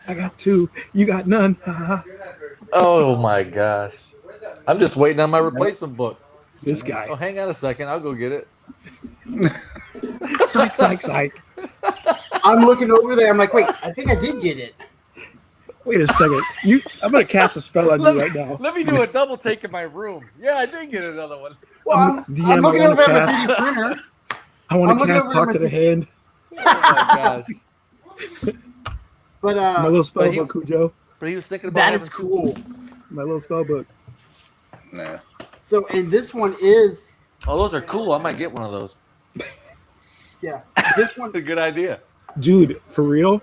I got 2. You got none. Oh my gosh! I'm just waiting on my replacement book. This guy. Oh, hang on a second. I'll go get it. Psych. I'm looking over there. I'm like, wait, I think I did get it. Wait a second. I'm going to cast a spell on you right now. Let me do a double take in my room. Yeah, I did get another one. Well, I'm looking over at my 3D printer. I want to cast Talk to the Hand. Oh my gosh. But my little spell book, Cujo. But he was thinking about that is cool. My little spell book. Nah. So, and this one is. Oh, those are cool. I might get one of those. Yeah, this one. A good idea, dude. For real.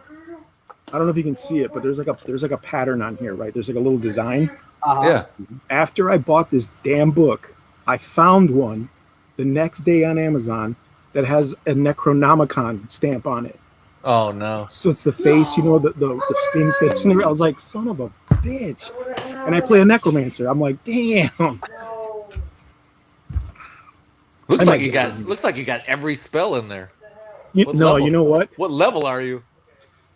I don't know if you can see it, but there's like a pattern on here, right? There's like a little design. Yeah. After I bought this damn book, I found one the next day on Amazon that has a Necronomicon stamp on it. Oh no. So it's the face, you know, the skin face, and everything. I was like, son of a bitch. And I play a necromancer. I'm like, damn. Looks I like might you get got it. looks like you got every spell in there. What No, level? you know what? What level are you?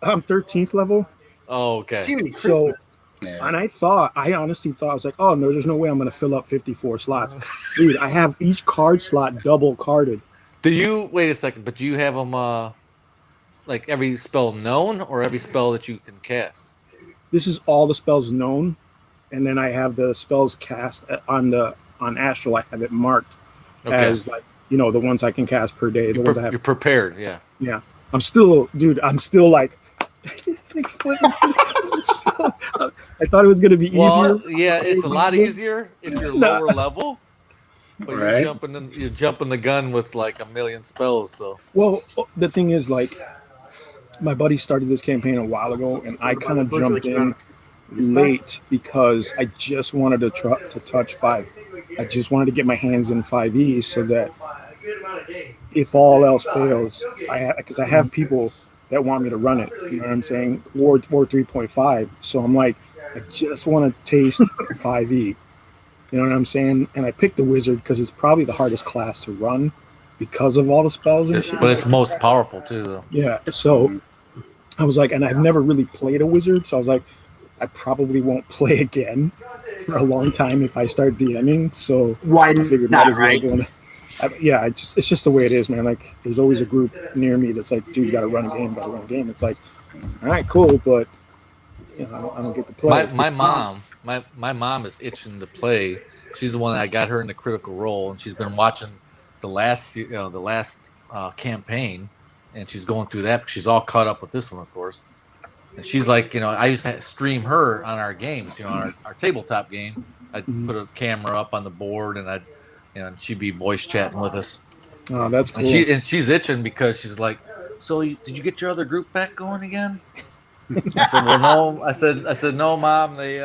I'm 13th level. Oh, okay. Jiminy So, Christmas. Yeah. and I honestly thought, I was like, oh no, there's no way I'm going to fill up 54 slots. Dude, I have each card slot double carded. Do you wait a second? But do you have them like every spell known or every spell that you can cast? This is all the spells known. And then I have the spells cast on Astral. I have it marked Okay. as like, you know, the ones I can cast per day. The ones I have. You're prepared. Yeah. Yeah. I'm still like, it's like flipping. I thought it was going to be Well, easier. yeah, it's a lot easier if you're not. lower level. But Right. you're jumping the gun with like a million spells. So Well, the thing is, like, my buddy started this campaign a while ago, and I kind of jumped in late because I just wanted to touch 5. I just wanted to get my hands in 5e so that if all else fails, because I have people that want me to run it. You know what I'm saying? Or 3.5. So I'm like, I just want to taste 5e. You know what I'm saying? And I picked the wizard because it's probably the hardest class to run because of all the spells and shit. but it's most powerful too, though. Yeah. So I was like, and I've never really played a wizard, so I was like, I probably won't play again for a long time if I start DMing. So Why I figured not, might as well right? go in. Yeah, it's just the way it is, man. Like, there's always a group near me that's like, dude, you got to run a game. It's like, all right, cool, but you know, I don't get to play. My mom is itching to play. She's the one that I got her in the critical role, and she's been watching the last campaign, and she's going through that. She's all caught up with this one, of course. And she's like, you know, I used to stream her on our games, you know, our tabletop game. I'd put a camera up on the board, and and she'd be voice chatting with us. Oh, that's cool. And she's itching because she's like, so did you get your other group back going again? I said, well, no. I said, no, Mom. They,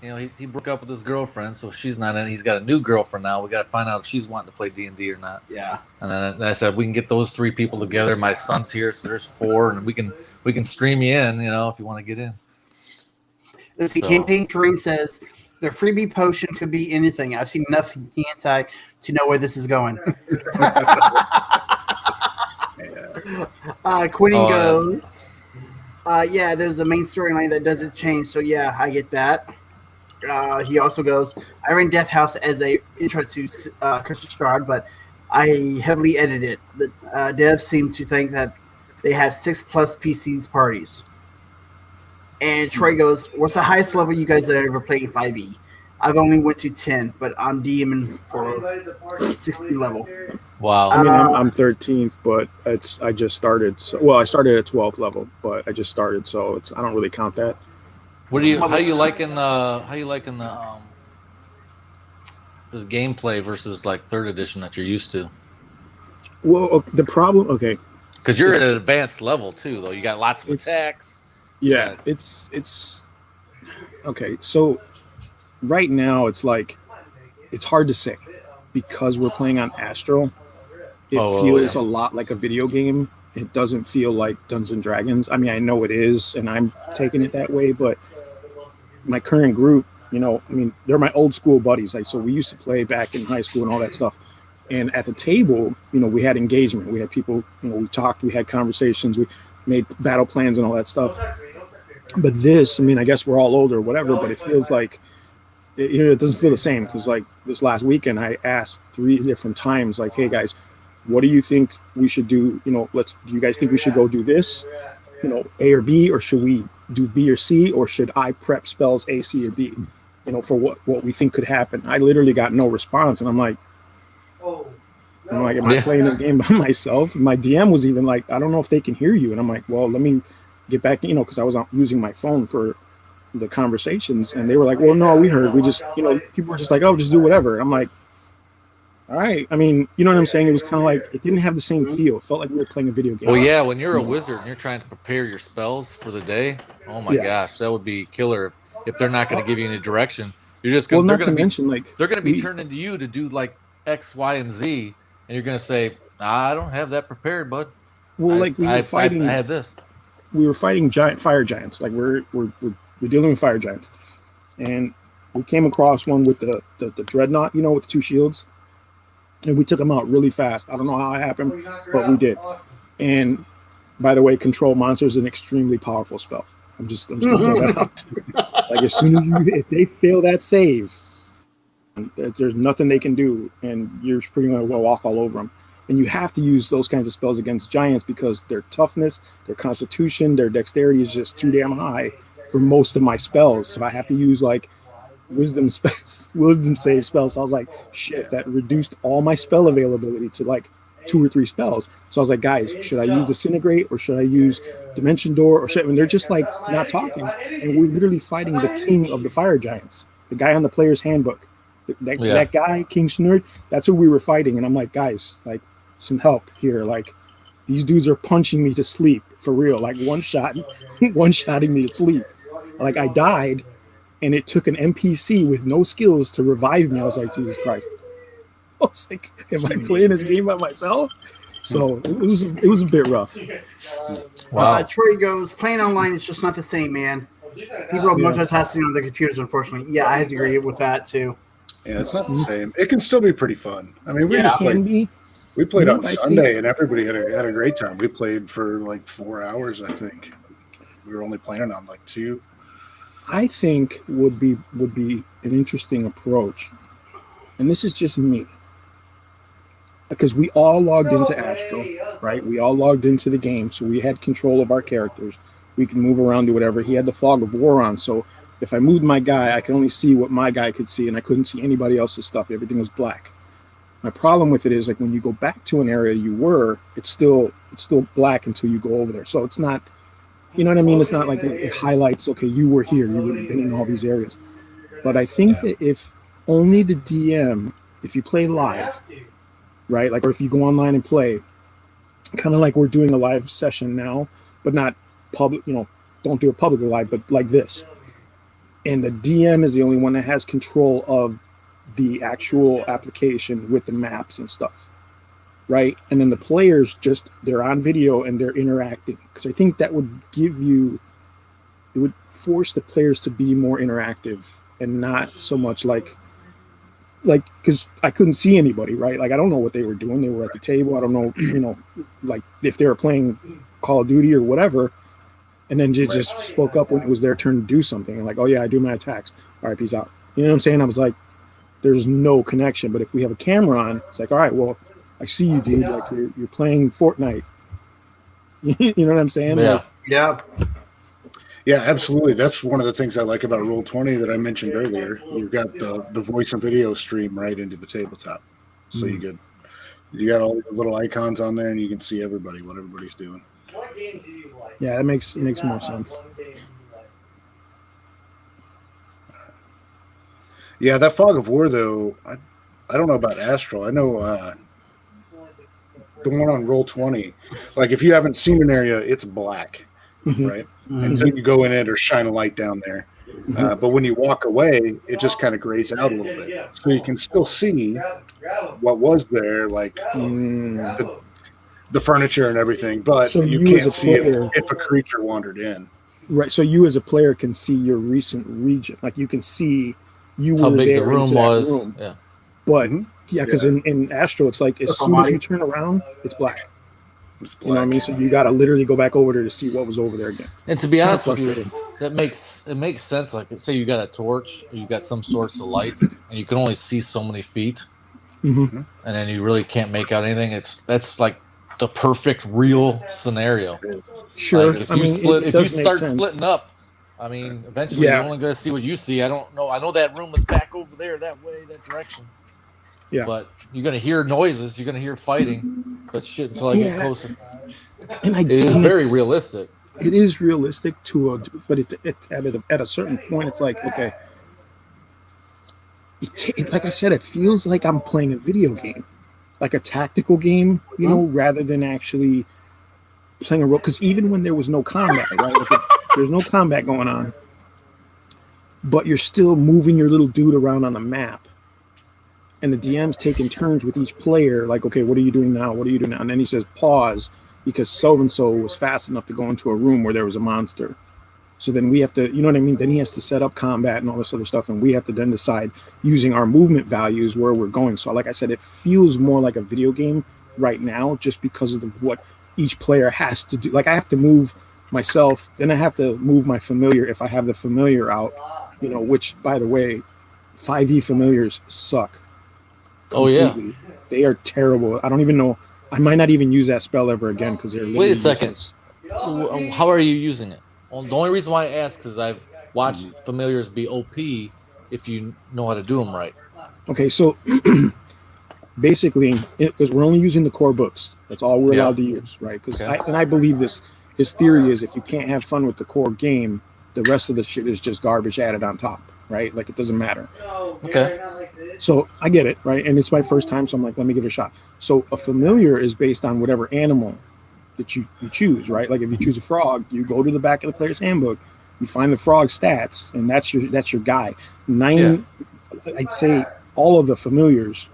you know, he broke up with his girlfriend, so she's not in. He's got a new girlfriend now. We got to find out if she's wanting to play D&D or not. Yeah. And then I said, we can get those 3 people together. My son's here, so there's 4, and we can stream you in, you know, if you want to get in. Let's see. Campaign Kareem says the freebie potion could be anything. I've seen enough hentai to know where this is going. Quitting goes. Yeah, there's a main storyline that doesn't change. So yeah, I get that. He also goes, I ran Death House as a intro to Crystal Shard, but I heavily edited it. The devs seem to think that they have 6+ PCs parties. And Troy goes, what's the highest level you guys have ever played in 5e? I've only went to 10, but I'm DMing for 60 level. Wow. I mean, I'm 13th, but I just started. So, well, I started at 12th level, but I just started, so I don't really count that. How you liking the gameplay versus like 3rd edition that you're used to? Well, the problem, okay. Because you're at an advanced level too, though. You got lots of attacks. Yeah, it's okay. So right now, it's like it's hard to say because we're playing on Astral. It feels a lot like a video game. It doesn't feel like Dungeons and Dragons. I mean, I know it is, and I'm taking it that way. But my current group, you know, I mean, they're my old school buddies. Like, so we used to play back in high school and all that stuff. And at the table, you know, we had engagement. We had people, you know, we talked, we had conversations, we made battle plans and all that stuff. But this, I mean, I guess we're all older or whatever, but it feels like, you know, it doesn't feel the same because like this last weekend, I asked 3 different times, like, hey guys, what do you think we should do? You know, do you guys think we should go do this, you know, A or B, or should we do B or C, or should I prep spells A, C, or B, you know, for what we think could happen? I literally got no response. And I'm like, am I playing this game by myself? My DM was even like, I don't know if they can hear you. And I'm like, well, let me get back, you know, because I was using my phone for the conversations. And they were like, well, no, we heard. We just, you know, people were just like, oh, just do whatever. I'm like, all right. I mean, you know what I'm saying? It was kind of like, it didn't have the same feel. It felt like we were playing a video game. Well, yeah, when you're a wizard and you're trying to prepare your spells for the day, oh my gosh, that would be killer if they're not going to give you any direction. You're just going to mention, like, they're going to be turning to you to do like X, Y, and Z, and you're going to say, I don't have that prepared, bud. Well, like we were fighting. I had this. We were fighting giant fire giants. Like we're dealing with fire giants, and we came across one with the dreadnought, you know, with the 2 shields, and we took them out really fast. I don't know how it happened, but we did. And by the way, control monsters is an extremely powerful spell. I'm just gonna throw that out. Like as soon as if they fail that save, there's nothing they can do, and you're pretty much gonna walk all over them. And you have to use those kinds of spells against giants because their toughness, their constitution, their dexterity is just too damn high for most of my spells. So I have to use like wisdom save spells. So I was like, shit, that reduced all my spell availability to like 2 or 3 spells. So I was like, guys, should I use Disintegrate or should I use Dimension Door or shit? And they're just like not talking. And we're literally fighting the king of the fire giants, the guy on the player's handbook. That guy, King Snurd, that's who we were fighting. And I'm like, guys, like some help here. Like these dudes are punching me to sleep for real. Like one-shotting me to sleep. Like I died and it took an NPC with no skills to revive me. I was like, Jesus Christ. I was like, am I playing this game by myself? So it was a bit rough. Wow. Troy goes, playing online is just not the same, man. People are multitasking on their computers, unfortunately. Yeah, I agree with that too. Yeah, it's not the same. It can still be pretty fun. I mean, we played on I Sunday, and everybody had a great time. We played for like 4 hours, I think. We were only playing on like 2. I think would be an interesting approach, and this is just me, because we all logged into Astro, right? We all logged into the game, so we had control of our characters. We could move around, do whatever. He had the fog of war on, so if I moved my guy, I could only see what my guy could see, and I couldn't see anybody else's stuff. Everything was black. My problem with it is like when you go back to an area you were, it's still black until you go over there. So it's not, you know what I mean? It's not like it highlights, okay, you were here, you would have been in all these areas. But I think that if only the DM, if you play live, right? Like, or if you go online and play, kind of like we're doing a live session now, but not public, you know, don't do it publicly live, but like this. And the DM is the only one that has control of the actual application with the maps and stuff, right? And then the players they're on video and they're interacting, because I think that would it would force the players to be more interactive and not so much like because I couldn't see anybody, right? Like I don't know what they were doing. They were at the table. I don't know, you know, like if they were playing Call of Duty or whatever, and then just spoke up when it was their turn to do something. And like, oh yeah, I do my attacks. All right, peace out. You know what I'm saying? I was like, there's no connection. But if we have a camera on, it's like, all right, well, I see you, dude. Like you're playing Fortnite. You know what I'm saying? Yeah. Like, Yeah. Yeah, absolutely. That's one of the things I like about Roll20 that I mentioned earlier. You've got the voice and video stream right into the tabletop. So you got all the little icons on there and you can see what everybody's doing. What game do you like? yeah, it makes more sense. Yeah, that fog of war though, I don't know about Astral. I know the one on Roll20. Like if you haven't seen an area, it's black, right? Until you go in it or shine a light down there. But when you walk away, it just kind of grays out a little bit. So you can still see what was there, like the furniture and everything, but So you you as can't a see player- if a creature wandered in. Right. So you as a player can see your recent region. Like you can see you How were big there the room into that was. room. Yeah. But yeah, because in Astro, it's like as soon as you turn around, it's black. It's black. You know what I mean? So you got to literally go back over there to see what was over there again. And to be Kinda honest with you, frustrating. it makes sense. Like, say you got a torch, or you got some source of light, and you can only see so many feet, Mm-hmm. and then you really can't make out anything. That's like the perfect real scenario. Sure. Like if I you mean, split, it if you does make start sense. splitting up, I mean, eventually Yeah. you're only going to see what you see. I don't know. I know that room was back over there, that way, that direction. Yeah. But you're going to hear noises. You're going to hear fighting. But shit, until I Yeah. get closer, And it is very realistic. It is realistic but at a certain point, it's like, okay. Like I said, it feels like I'm playing a video game, like a tactical game, you know, rather than actually playing a role. Because even when there was no combat, right? Like if there's no combat going on, but you're still moving your little dude around on the map, and the DM's taking turns with each player. Like, okay, what are you doing now? What are you doing now? And then he says pause, because so and so was fast enough to go into a room where there was a monster. So then we have to, you know what I mean? Then he has to set up combat and all this other stuff, and we have to then decide using our movement values where we're going. So like I said, it feels more like a video game right now just because of what each player has to do. Like I have to move myself, then I have to move my familiar if I have the familiar out, you know, which by the way, 5e familiars suck. Completely. They are terrible. I don't even know. I might not even use that spell ever again because they're Wait a second. useless. How are you using it? Well, the only reason why I ask is I've watched familiars be OP if you know how to do them right. Okay, so basically, because we're only using the core books, that's all we're allowed to use, right? Because I believe this. His theory is if you can't have fun with the core game, the rest of the shit is just garbage added on top, right? Like it doesn't matter. Okay. So I get it, right? And it's my first time, so I'm like, let me give it a shot. So a familiar is based on whatever animal that you choose, right? Like if you choose a frog, you go to the back of the player's handbook, you find the frog stats, and that's your guy. I'd say all of the familiars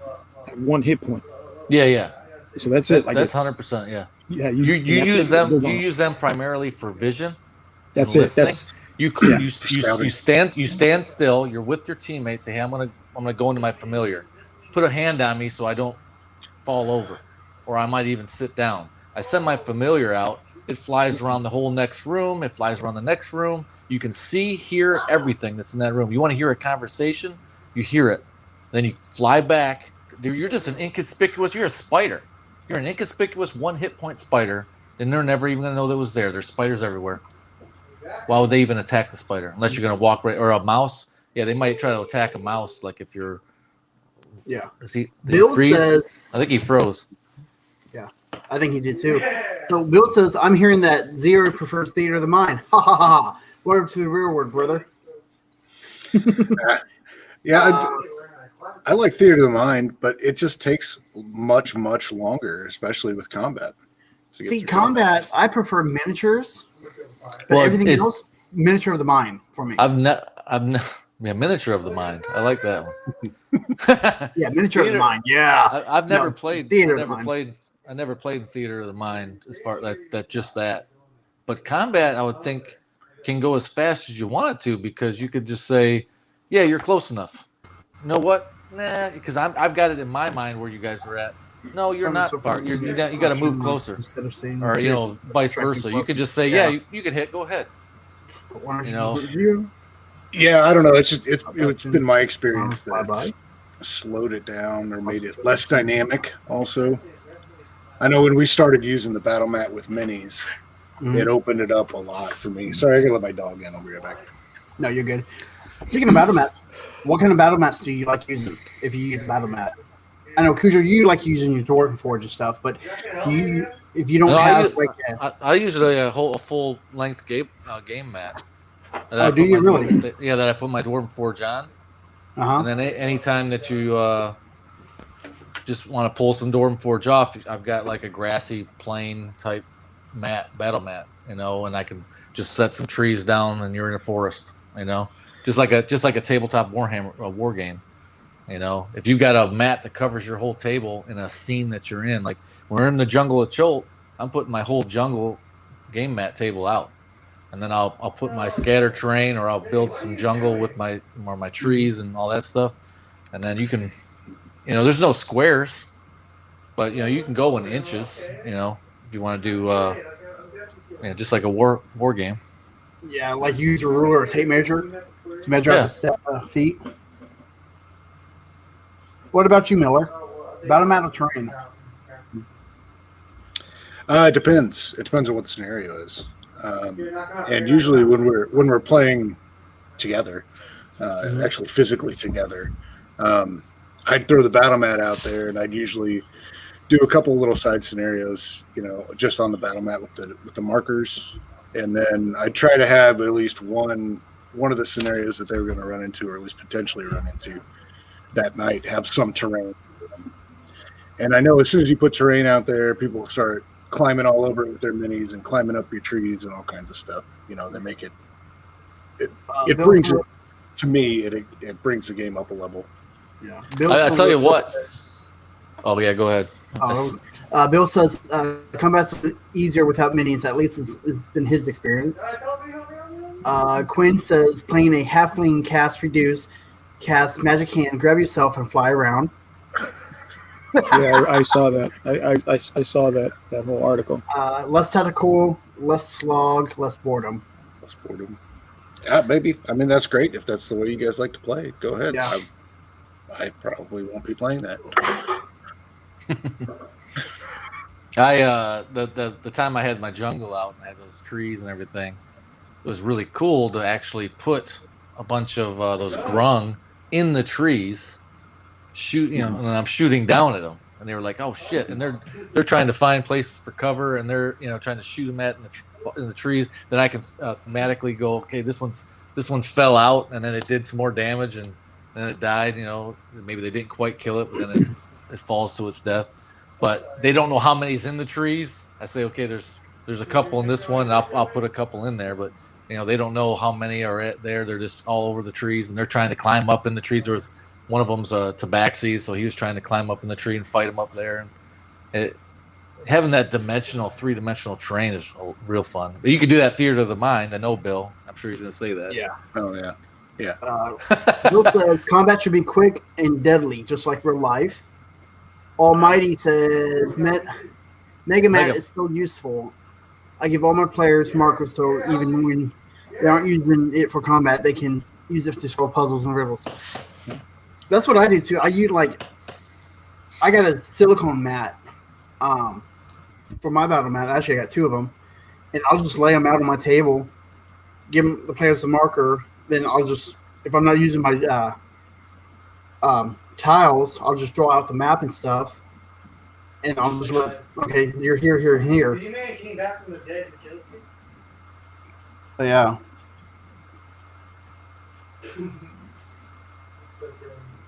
have 1 hit point. Yeah. So that's it. Like that's 100%. Yeah. Yeah. You use them. You use them primarily for vision. That's it. That's you stand still. You're with your teammates. Say, hey, I'm gonna go into my familiar. Put a hand on me so I don't fall over, or I might even sit down. I send my familiar out. It flies around the whole next room. It flies around the next room. You can see, hear everything that's in that room. You want to hear a conversation, you hear it. Then you fly back. You're just an inconspicuous. You're a spider. You're an inconspicuous 1 hit point spider. Then they're never even gonna know that it was there. There's spiders everywhere. Why would they even attack the spider? Unless you're gonna walk right, or a mouse. Yeah, they might try to attack a mouse. Like if you're. Yeah. Bill says. I think he froze. Yeah, I think he did too. So Bill says, I'm hearing that Zero prefers theater of the mind. Ha ha ha ha. Welcome to the real world, brother. I like theater of the mind, but it just takes much, much longer, especially with combat. See, combat, I prefer miniatures, but everything else, miniature of the mind for me. Miniature of the mind. I like that one. Yeah, miniature of the mind. Yeah, I've never played theater. I never played theater of the mind as far that. But combat, I would think, can go as fast as you want it to because you could just say, "Yeah, you're close enough." You know what? Nah, because I've got it in my mind where you guys are at. No, you're not far. You got to move closer, or vice versa. You could just say, "Yeah, you can hit. Go ahead." You know. Yeah, I don't know. It's been my experience that slowed it down or made it less dynamic. Also, I know when we started using the battle mat with minis, it opened it up a lot for me. Sorry, I gotta let my dog in. I'll be right back. No, you're good. Speaking of battle mats, what kind of battle mats do you like using if you use a battle mat? I know, Cujo, you like using your Dwarven Forge and stuff, but if you don't have I use a full length game mat. Do you really? Yeah, that I put my Dwarven Forge on. And then anytime that you just want to pull some Dwarven Forge off, I've got like a grassy plain type battle mat, and I can just set some trees down, and you're in a forest, just like a tabletop war game. If you've got a mat that covers your whole table in a scene that you're in, like we're in the jungle of Cholt, I'm putting my whole jungle game mat table out. And then I'll put my scatter terrain, or I'll build some jungle with my trees and all that stuff. And then you can, there's no squares, but you can go in inches. If you want to do, just like a war game. Yeah, like use a ruler or tape measure to measure out the feet. What about you, Miller? Battle mat or terrain? It depends. It depends on what the scenario is. And usually when we're playing together, actually physically together, I'd throw the battle mat out there, and I'd usually do a couple little side scenarios, just on the battle mat with the markers, and then I'd try to have at least one of the scenarios that they were going to run into, or at least potentially run into that night, have some terrain. And I know as soon as you put terrain out there, people start climbing all over it with their minis and climbing up your trees and all kinds of stuff. They make it brings it, to me, it brings the game up a level. Yeah. I tell you what. Oh yeah, go ahead. Bill says combat's easier without minis. At least it's been his experience. Quinn says playing a halfling cast reduce, cast magic hand, grab yourself and fly around. Yeah, I saw that. I saw that whole article. Less tactical, less slog, less boredom. Less boredom. Yeah, maybe. I mean, that's great if that's the way you guys like to play. Go ahead. Yeah. I probably won't be playing that. The time I had my jungle out and I had those trees and everything, it was really cool to actually put a bunch of those grung in the trees, and I'm shooting down at them, and they were like, "Oh shit!" And they're trying to find places for cover, and they're trying to shoot them at in the trees. Then I can thematically go, okay, this one fell out, and then it did some more damage, and then it died. Maybe they didn't quite kill it, but then it falls to its death. But they don't know how many's in the trees. I say, okay, there's a couple in this one. I'll put a couple in there, but they don't know how many are there. They're just all over the trees, and they're trying to climb up in the trees. There was one of them's a tabaxi, so he was trying to climb up in the tree and fight him up there. And having that three-dimensional terrain is real fun. But you can do that theater of the mind. I know, Bill. I'm sure he's going to say that. Yeah. Oh yeah. Yeah. Bill says combat should be quick and deadly, just like real life. Almighty says Mega Man is so useful. I give all my players markers, so even when they aren't using it for combat, they can use it to solve puzzles and riddles. That's what I do too. I got a silicone mat for my battle mat. Actually, I got two of them, and I'll just lay them out on my table, give the players a marker. Then I'll just, if I'm not using my tiles, I'll just draw out the map and stuff, and I'll just okay, you're here, here, and here. So, yeah.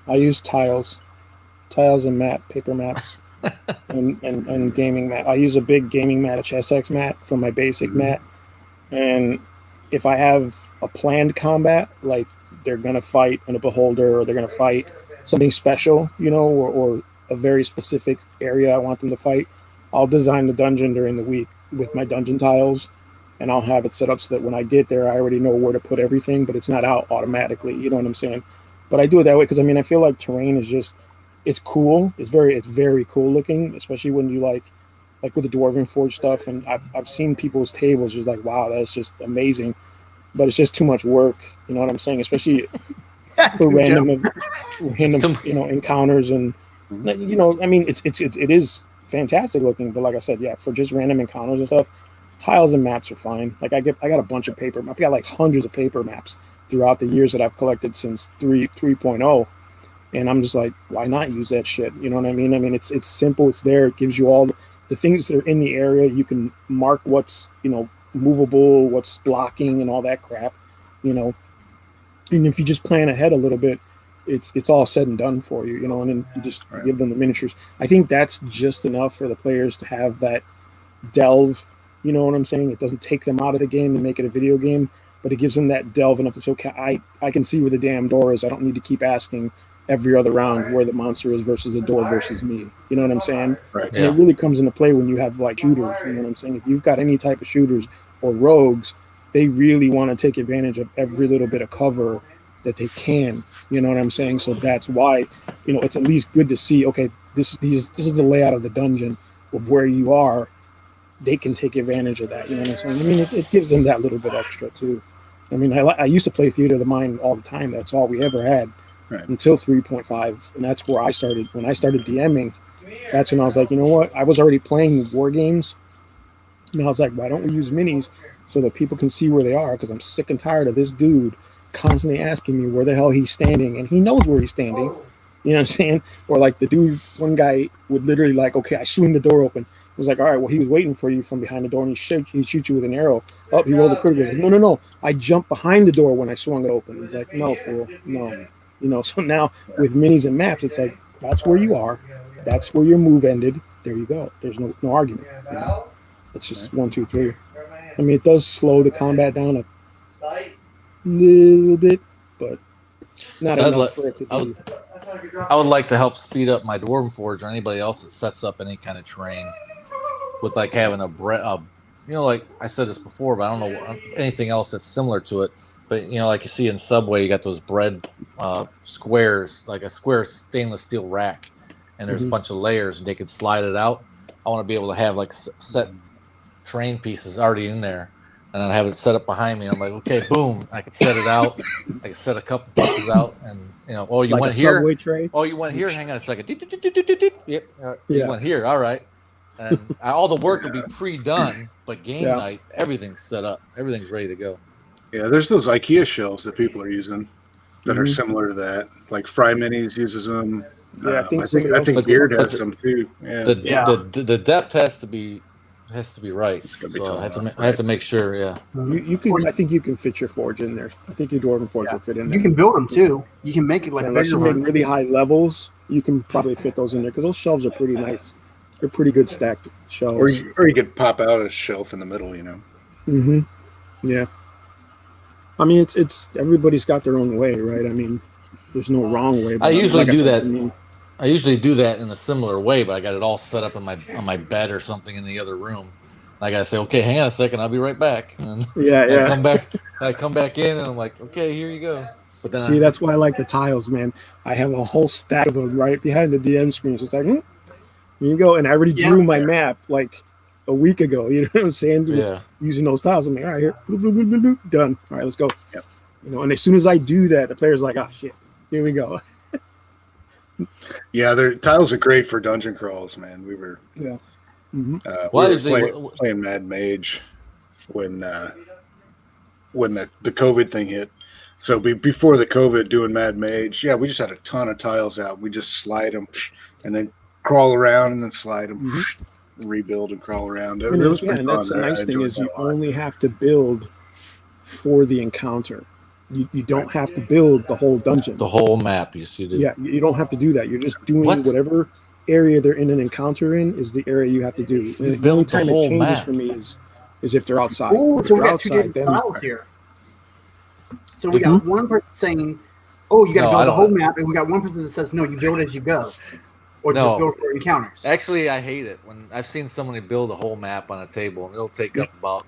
I use tiles and paper maps, and gaming mat. I use a big gaming mat, a SX mat for my basic mat, and if I have a planned combat, like they're gonna fight in a beholder or they're gonna fight something special, or a very specific area I want them to fight, I'll design the dungeon during the week with my dungeon tiles, and I'll have it set up so that when I get there, I already know where to put everything, but it's not out automatically. You know what I'm saying? But I do it that way because I feel like terrain is just, it's cool. It's very cool looking, especially when you like with the Dwarven Forge stuff. And I've seen people's tables just like, wow, that's just amazing. But it's just too much work. You know what I'm saying? Especially for random encounters and it is fantastic looking. But like I said, yeah, for just random encounters and stuff, tiles and maps are fine. Like I got a bunch of paper. I've got like hundreds of paper maps throughout the years that I've collected since 3.0, and I'm just like, why not use that shit? You know what I mean? It's simple. It's there. It gives you all the things that are in the area. You can mark what's movable, what's blocking, and all that crap. And if you just plan ahead a little bit, it's all said and done for you. And then you just give them the miniatures. I think that's just enough for the players to have that delve. You know what I'm saying? It doesn't take them out of the game and make it a video game, but it gives them that delve enough to say, okay, I can see where the damn door is. I don't need to keep asking every other round where the monster is versus the door versus me. You know what I'm saying? Right. And it really comes into play when you have like shooters. You know what I'm saying? If you've got any type of shooters or rogues, they really want to take advantage of every little bit of cover that they can. You know what I'm saying? So that's why, it's at least good to see, okay, this is the layout of the dungeon of where you are. They can take advantage of that. You know what I'm saying? It gives them that little bit extra too. I used to play Theater of the Mind all the time. That's all we ever had until 3.5, and that's where I started. When I started DMing, that's when I was like, you know what? I was already playing war games, and I was like, why don't we use minis so that people can see where they are? Because I'm sick and tired of this dude constantly asking me where the hell he's standing, and he knows where he's standing. You know what I'm saying? Or like the dude, one guy would literally like, okay, I swing the door open. It was like, all right, well, he was waiting for you from behind the door, and he shoot you with an arrow. Oh, he rolled a critical. Like, no. I jumped behind the door when I swung it open. It was like, no, fool, no. So now with minis and maps, it's like, that's where you are. That's where your move ended. There you go. There's no argument. It's just 1, 2, 3. It does slow the combat down a little bit, but not I'd enough like- for it to I be. would- I would like to help speed up my Dwarven Forge or anybody else that sets up any kind of terrain with like having a bread. Like I said this before, but I don't know anything else that's similar to it. But like you see in Subway, you got those bread squares, like a square stainless steel rack, and there's a bunch of layers, and they can slide it out. I want to be able to have like set terrain pieces already in there, and then have it set up behind me. I'm like, okay, boom, I can set it out. I can set a couple pieces out, and oh, you Like went a here. Subway tray. Oh, you went here. Hang on a second. Yep, you Yeah. went here. All right, and all the work will be pre-done, but game Yeah. night, everything's set up. Everything's ready to go. Yeah, there's those IKEA shelves that people are using that are Mhm. similar to that. Like Fry Minis uses them. Yeah, I think I somebody else- think Beard but has them too. Yeah. The depth has to be right. gotta be So tall I have to enough, I have to make sure. Yeah. You can. I think you can fit your forge in there. I think your Dwarven Forge will fit in there. You can build them too. You can make it like a Unless bigger you make one. really high levels, you can probably fit those in there because those shelves are pretty nice. They're pretty good stacked shelves. Or you could pop out a shelf in the middle, Mm-hmm. Yeah. I mean, it's everybody's got their own way, right? I mean, there's no wrong way. I usually do said, that. for me, I usually do that in a similar way, but I got it all set up on my bed or something in the other room. I gotta say, okay, hang on a second, I'll be right back. And yeah. I come back in, and I'm like, okay, here you go. But then See, that's why I like the tiles, man. I have a whole stack of them right behind the DM screen. So it's like, here you go. And I already drew my map like a week ago. You know what I'm saying? Yeah. Using those tiles, I'm like, all right, here, bloop, bloop, bloop, bloop, bloop, done. All right, let's go. Yep. And as soon as I do that, the player's like, oh shit, here we go. Yeah, their tiles are great for dungeon crawls, man. We were Mm-hmm. playing Mad Mage when the COVID thing hit. So before the COVID, doing Mad Mage, we just had a ton of tiles out. We just slide them and then crawl around and then slide them, rebuild and crawl around. It was pretty and that's fun. the nice I thing enjoyed is that you a lot. only have to build for the encounter. You don't have to build the whole dungeon. the whole map. Yes, you do. Yeah, you don't have to do that. You're just doing whatever area they're in an encounter in is the area you have to do. And the build only the time it whole changes map. for me is if they're outside. Oh, If so we they're got two different then styles here. So we got one person saying, "Oh, you got to No, I build the don't- whole map," and we got one person that says, "No, you build as you go, or just No. build for encounters." Actually, I hate it when I've seen somebody build a whole map on a table, and it'll take up about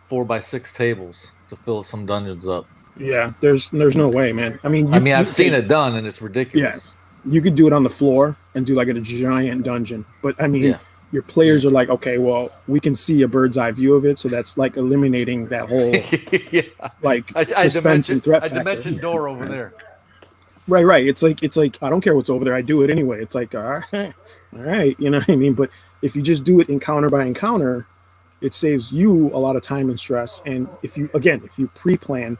4x6 tables to fill some dungeons up. yeah, there's no way, man. I mean, I've seen it done, and it's ridiculous. You could do it on the floor and do like a giant dungeon, but I mean, Yeah. your players are like, okay, well, we can see a bird's eye view of it, so that's like eliminating that whole Yeah. like I suspense and threat factor. dimension door over there. Right. It's like I don't care what's over there. I do it anyway. It's like all right, you know what I mean. But if you just do it encounter by encounter, it saves you a lot of time and stress. And if you pre-plan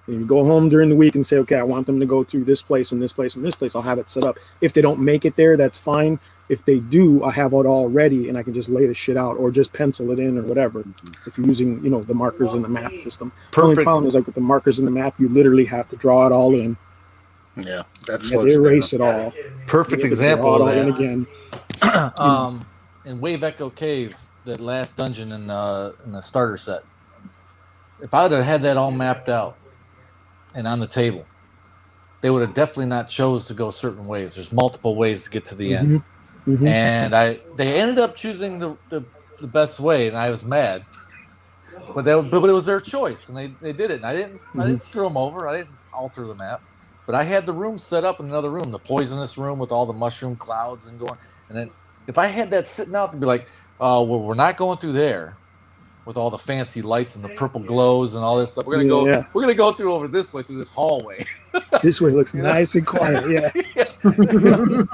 and you go home during the week and say, okay, I want them to go through this place and this place and this place, I'll have it set up. If they don't make it there, that's fine. If they do, I have it all ready and I can just lay the shit out or just pencil it in or whatever. If you're using the markers in the map system. The only problem is like with the markers in the map, you literally have to draw it all in. Yeah, that's You have to erase it all. Perfect You have to example draw of it all in that. again. In Wave Echo Cave, that last dungeon in the starter set. If I would have had that all mapped out and on the table, they would have definitely not chose to go certain ways. There's multiple ways to get to the end, Mhm. and they ended up choosing the best way, and I was mad. But it was their choice, and they did it. And I didn't screw them over. I didn't alter the map, but I had the room set up in another room, the poisonous room with all the mushroom clouds and going. And then if I had that sitting out to be like, well, we're not going through there with all the fancy lights and the purple glows and all this stuff. We're gonna go through over this way through this hallway. This way looks nice and quiet. Yeah.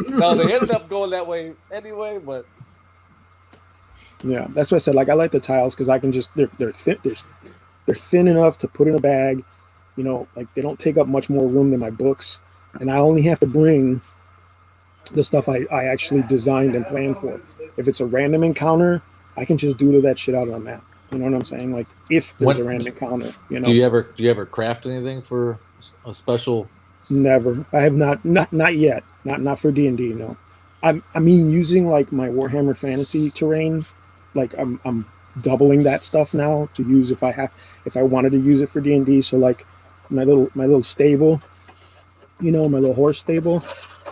No, they ended up going that way anyway, but Yeah, that's what I said. Like I like the tiles because I can just they're thin. They're thin enough to put in a bag. Like they don't take up much more room than my books, and I only have to bring the stuff I actually designed and planned for. If it's a random encounter, I can just doodle that shit out on a map. You know what I'm saying? Like if there's a random encounter, Do you ever craft anything for a special? Never. I have not yet. Not for D&D. No. I mean, using like my Warhammer Fantasy terrain, like I'm doubling that stuff now to use if I wanted to use it for D&D. So like my little stable, my little horse stable.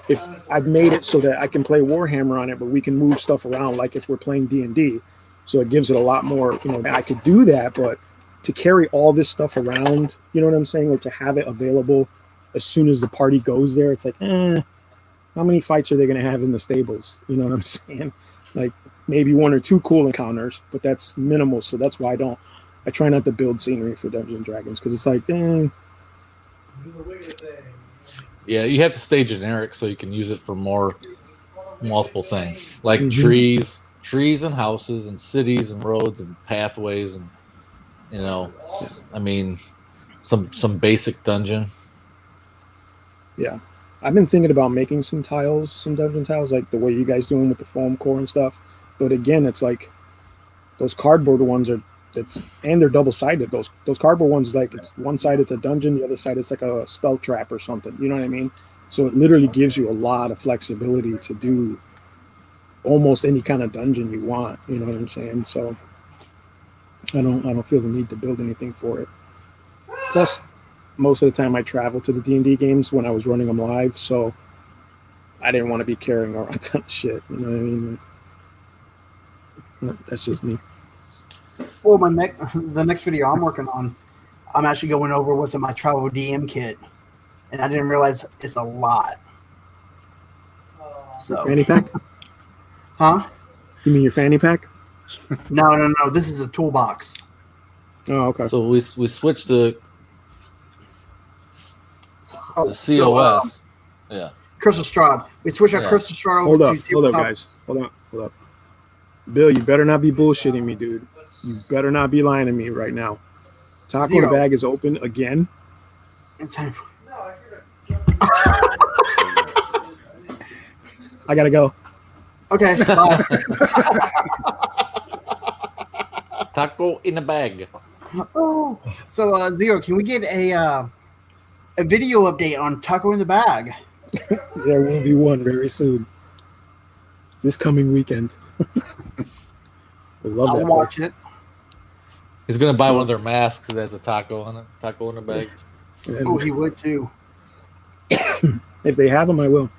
If I've made it so that I can play Warhammer on it, but we can move stuff around like if we're playing D&D. So it gives it a lot more, I could do that, but to carry all this stuff around, you know what I'm saying? Like to have it available as soon as the party goes there, it's like, how many fights are they going to have in the stables? You know what I'm saying? Like maybe 1 or 2 cool encounters, but that's minimal. So that's why I try not to build scenery for Dungeons and Dragons because it's like, Yeah, you have to stay generic so you can use it for multiple things, like trees and houses and cities and roads and pathways and some basic dungeon. Yeah, I've been thinking about making some dungeon tiles, like the way you guys doing with the foam core and stuff. But again, it's like those cardboard ones and they're double-sided. Those cardboard ones, like it's one side it's a dungeon, the other side it's like a spell trap or something. You know what I mean? So it literally gives you a lot of flexibility to do almost any kind of dungeon you want. You know what I'm saying? So I don't feel the need to build anything for it. Plus, most of the time I travel to the D&D games when I was running them live, so I didn't want to be carrying around a ton of shit. You know what I mean? That's just me. Well, the next video I'm working on, I'm actually going over what's in my travel DM kit, and I didn't realize it's a lot. So fanny pack? Huh? You mean your fanny pack? No. This is a toolbox. Oh, okay. So we switched to COS. So, yeah. Curse of Strahd. We switched our Curse of Strahd over to Hold up, guys. Hold up. Bill, you better not be bullshitting me, dude. You better not be lying to me right now. Taco in the Bag is open again. It's time for... I gotta go. Okay, bye. Taco in a bag. Oh, so Zero, can we get a video update on Taco in the Bag? There will be one very soon. This coming weekend. I'll watch it. He's gonna buy one of their masks that has a taco on it. Taco in a bag. Oh, he would too. If they have them, I will.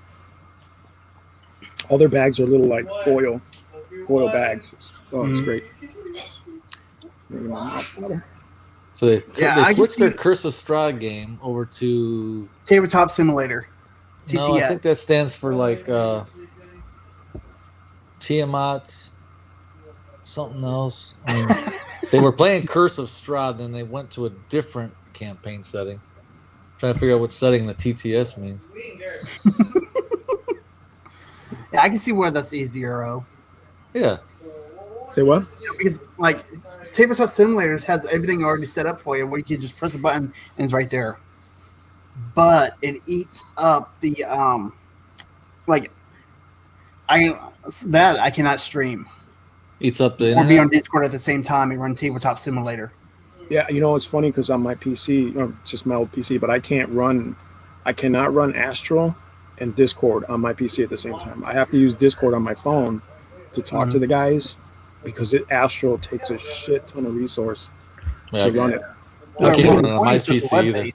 All their bags are little like foil bags. It's great. So they switched their Curse of Strahd game over to Tabletop Simulator. TTS. No, I think that stands for like Tiamat, something else. I mean, they were playing Curse of Strahd, then they went to a different campaign setting. Trying to figure out what setting the TTS means. Yeah, I can see where that's easier. Yeah. Say what? Because like Tabletop Simulators has everything already set up for you, where you can just press a button and it's right there. But it eats up the I cannot stream. Eats up the or be on Discord at the same time and run Tabletop Simulator. Yeah, it's funny because on my PC, it's just my old PC, but I cannot run Astral and Discord on my PC at the same time. I have to use Discord on my phone to talk to the guys because Astral takes a shit ton of resource to run it. I can't run it on my PC either.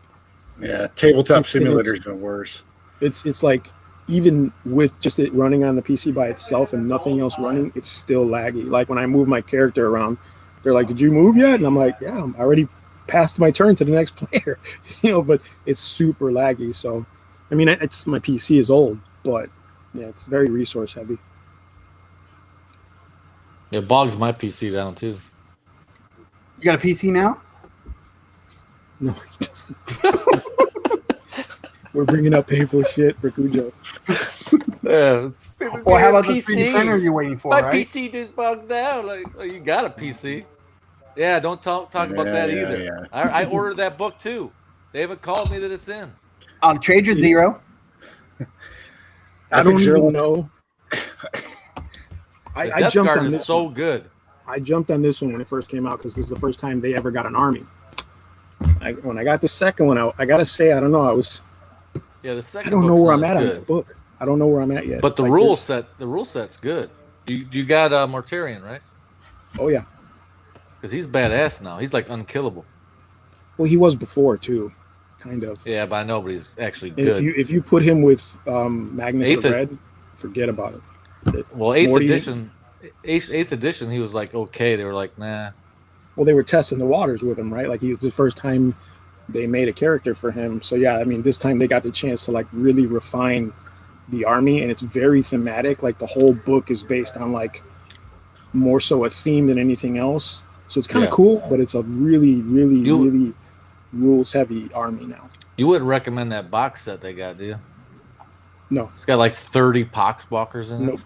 Yeah, Tabletop Simulator is even worse. It's like even with just it running on the PC by itself and nothing else running, it's still laggy. Like when I move my character around, they're like, "Did you move yet?" And I'm like, "Yeah, I'm already passed my turn to the next player." But it's super laggy. So, I mean, it's my PC is old, but yeah, it's very resource heavy. Yeah, bogs my PC down too. You got a PC now? No, he doesn't. We're bringing up painful shit for Cujo. Yeah. Or how about the 3D printer you're waiting for, my right? PC just bogged down. Like, oh, you got a PC. Yeah, don't talk about that either. Yeah. I ordered that book too. They haven't called me that it's in. On Trade Your Zero. I don't even know. I jumped on this. So good. I jumped on this one when it first came out because this is the first time they ever got an army. When I got the second one out, I gotta say, I don't know. The second. I don't know where I'm at on that book. I don't know where I'm at yet. But the rule set's good. You got Mortarion, right? Oh yeah. Because he's badass now. He's like unkillable. Well, he was before too. kind of. Yeah, but I know, but he's actually And good. if you put him with Magnus Eighth the Red, forget about it. Well, eighth Morty- edition, he was like okay. They were like, nah. Well, they were testing the waters with him, right? Like he was the first time they made a character for him. So yeah, I mean, this time they got the chance to like really refine the army, and it's very thematic. Like the whole book is based on like more so a theme than anything else. So it's kind of cool, but it's a really, really, really rules heavy army now. You wouldn't recommend that box set they got, do you? No, It's got like 30 poxwalkers in it. no,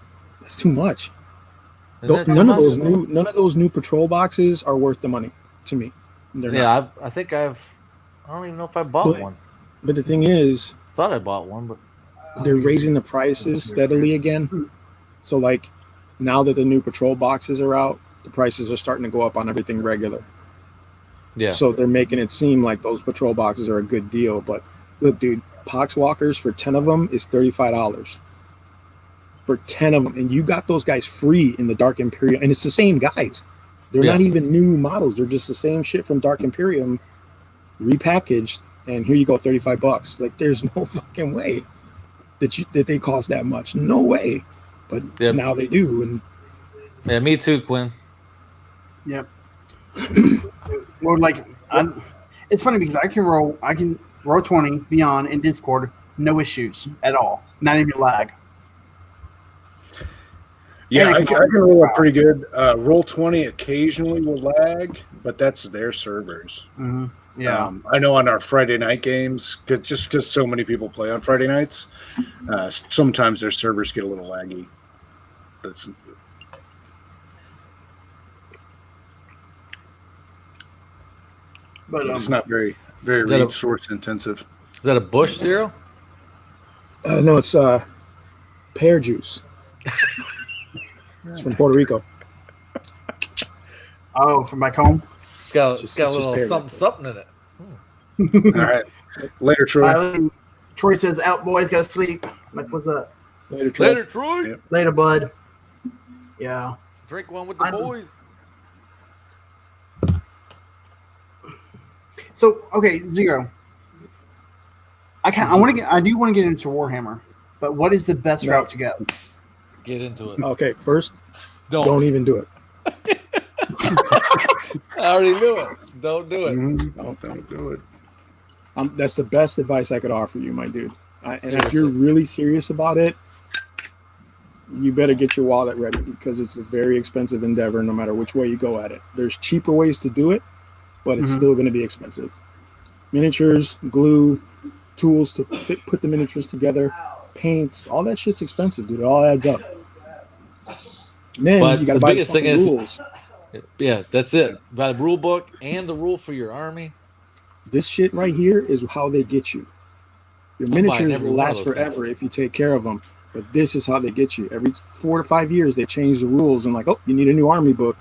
that's too much. Isn't that too None of much? those new patrol boxes are worth the money to me. They're not. I think I don't even know if I bought one. But the thing is, Thought I bought one, but they're raising the prices steadily again. So like now that the new patrol boxes are out, the prices are starting to go up on everything regular. yeah. So they're making it seem like those patrol boxes are a good deal. But look, dude, Poxwalkers for 10 of them is $35 for 10 of them, and you got those guys free in the Dark Imperium, and it's the same guys. They're not even new models. They're just the same shit from Dark Imperium repackaged, and here you go, $35. Like there's no fucking way that they cost that much. No way. But now they do. And yeah, me too, Quinn. Yep. Well, like, it's funny because I can roll 20 beyond in Discord, no issues at all, not even lag. Yeah, I can roll it pretty good. Roll 20 occasionally will lag, but that's their servers. Mm-hmm. Yeah, I know on our Friday night games, just because so many people play on Friday nights, sometimes their servers get a little laggy. But it's not very resource intensive. Is that a Bush Zero? no, it's pear juice. It's from Puerto Rico. Oh, from back home. It's got a little something in it. All right. Later, Troy. Troy says, out, boys, gotta sleep. Like, what's up? Later, Troy. Yep. Later, bud. Yeah. Drink one with the boys. So, okay, Zero. I do want to get into Warhammer, but what is the best route to go? Get into it. Okay, first, don't even do it. I already knew it. Don't do it. Don't do it. That's the best advice I could offer you, my dude. And if you're really serious about it, you better get your wallet ready because it's a very expensive endeavor no matter which way you go at it. There's cheaper ways to do it, but it's still going to be expensive. Miniatures, glue, tools to put the miniatures together, paints, all that shit's expensive, dude. It all adds up. And then you got to buy the rules. Yeah, that's it. Buy the rule book and the rule for your army. This shit right here is how they get you. Your miniatures will last forever if you take care of them. But this is how they get you. Every 4 to 5 years, they change the rules and like, oh, you need a new army book.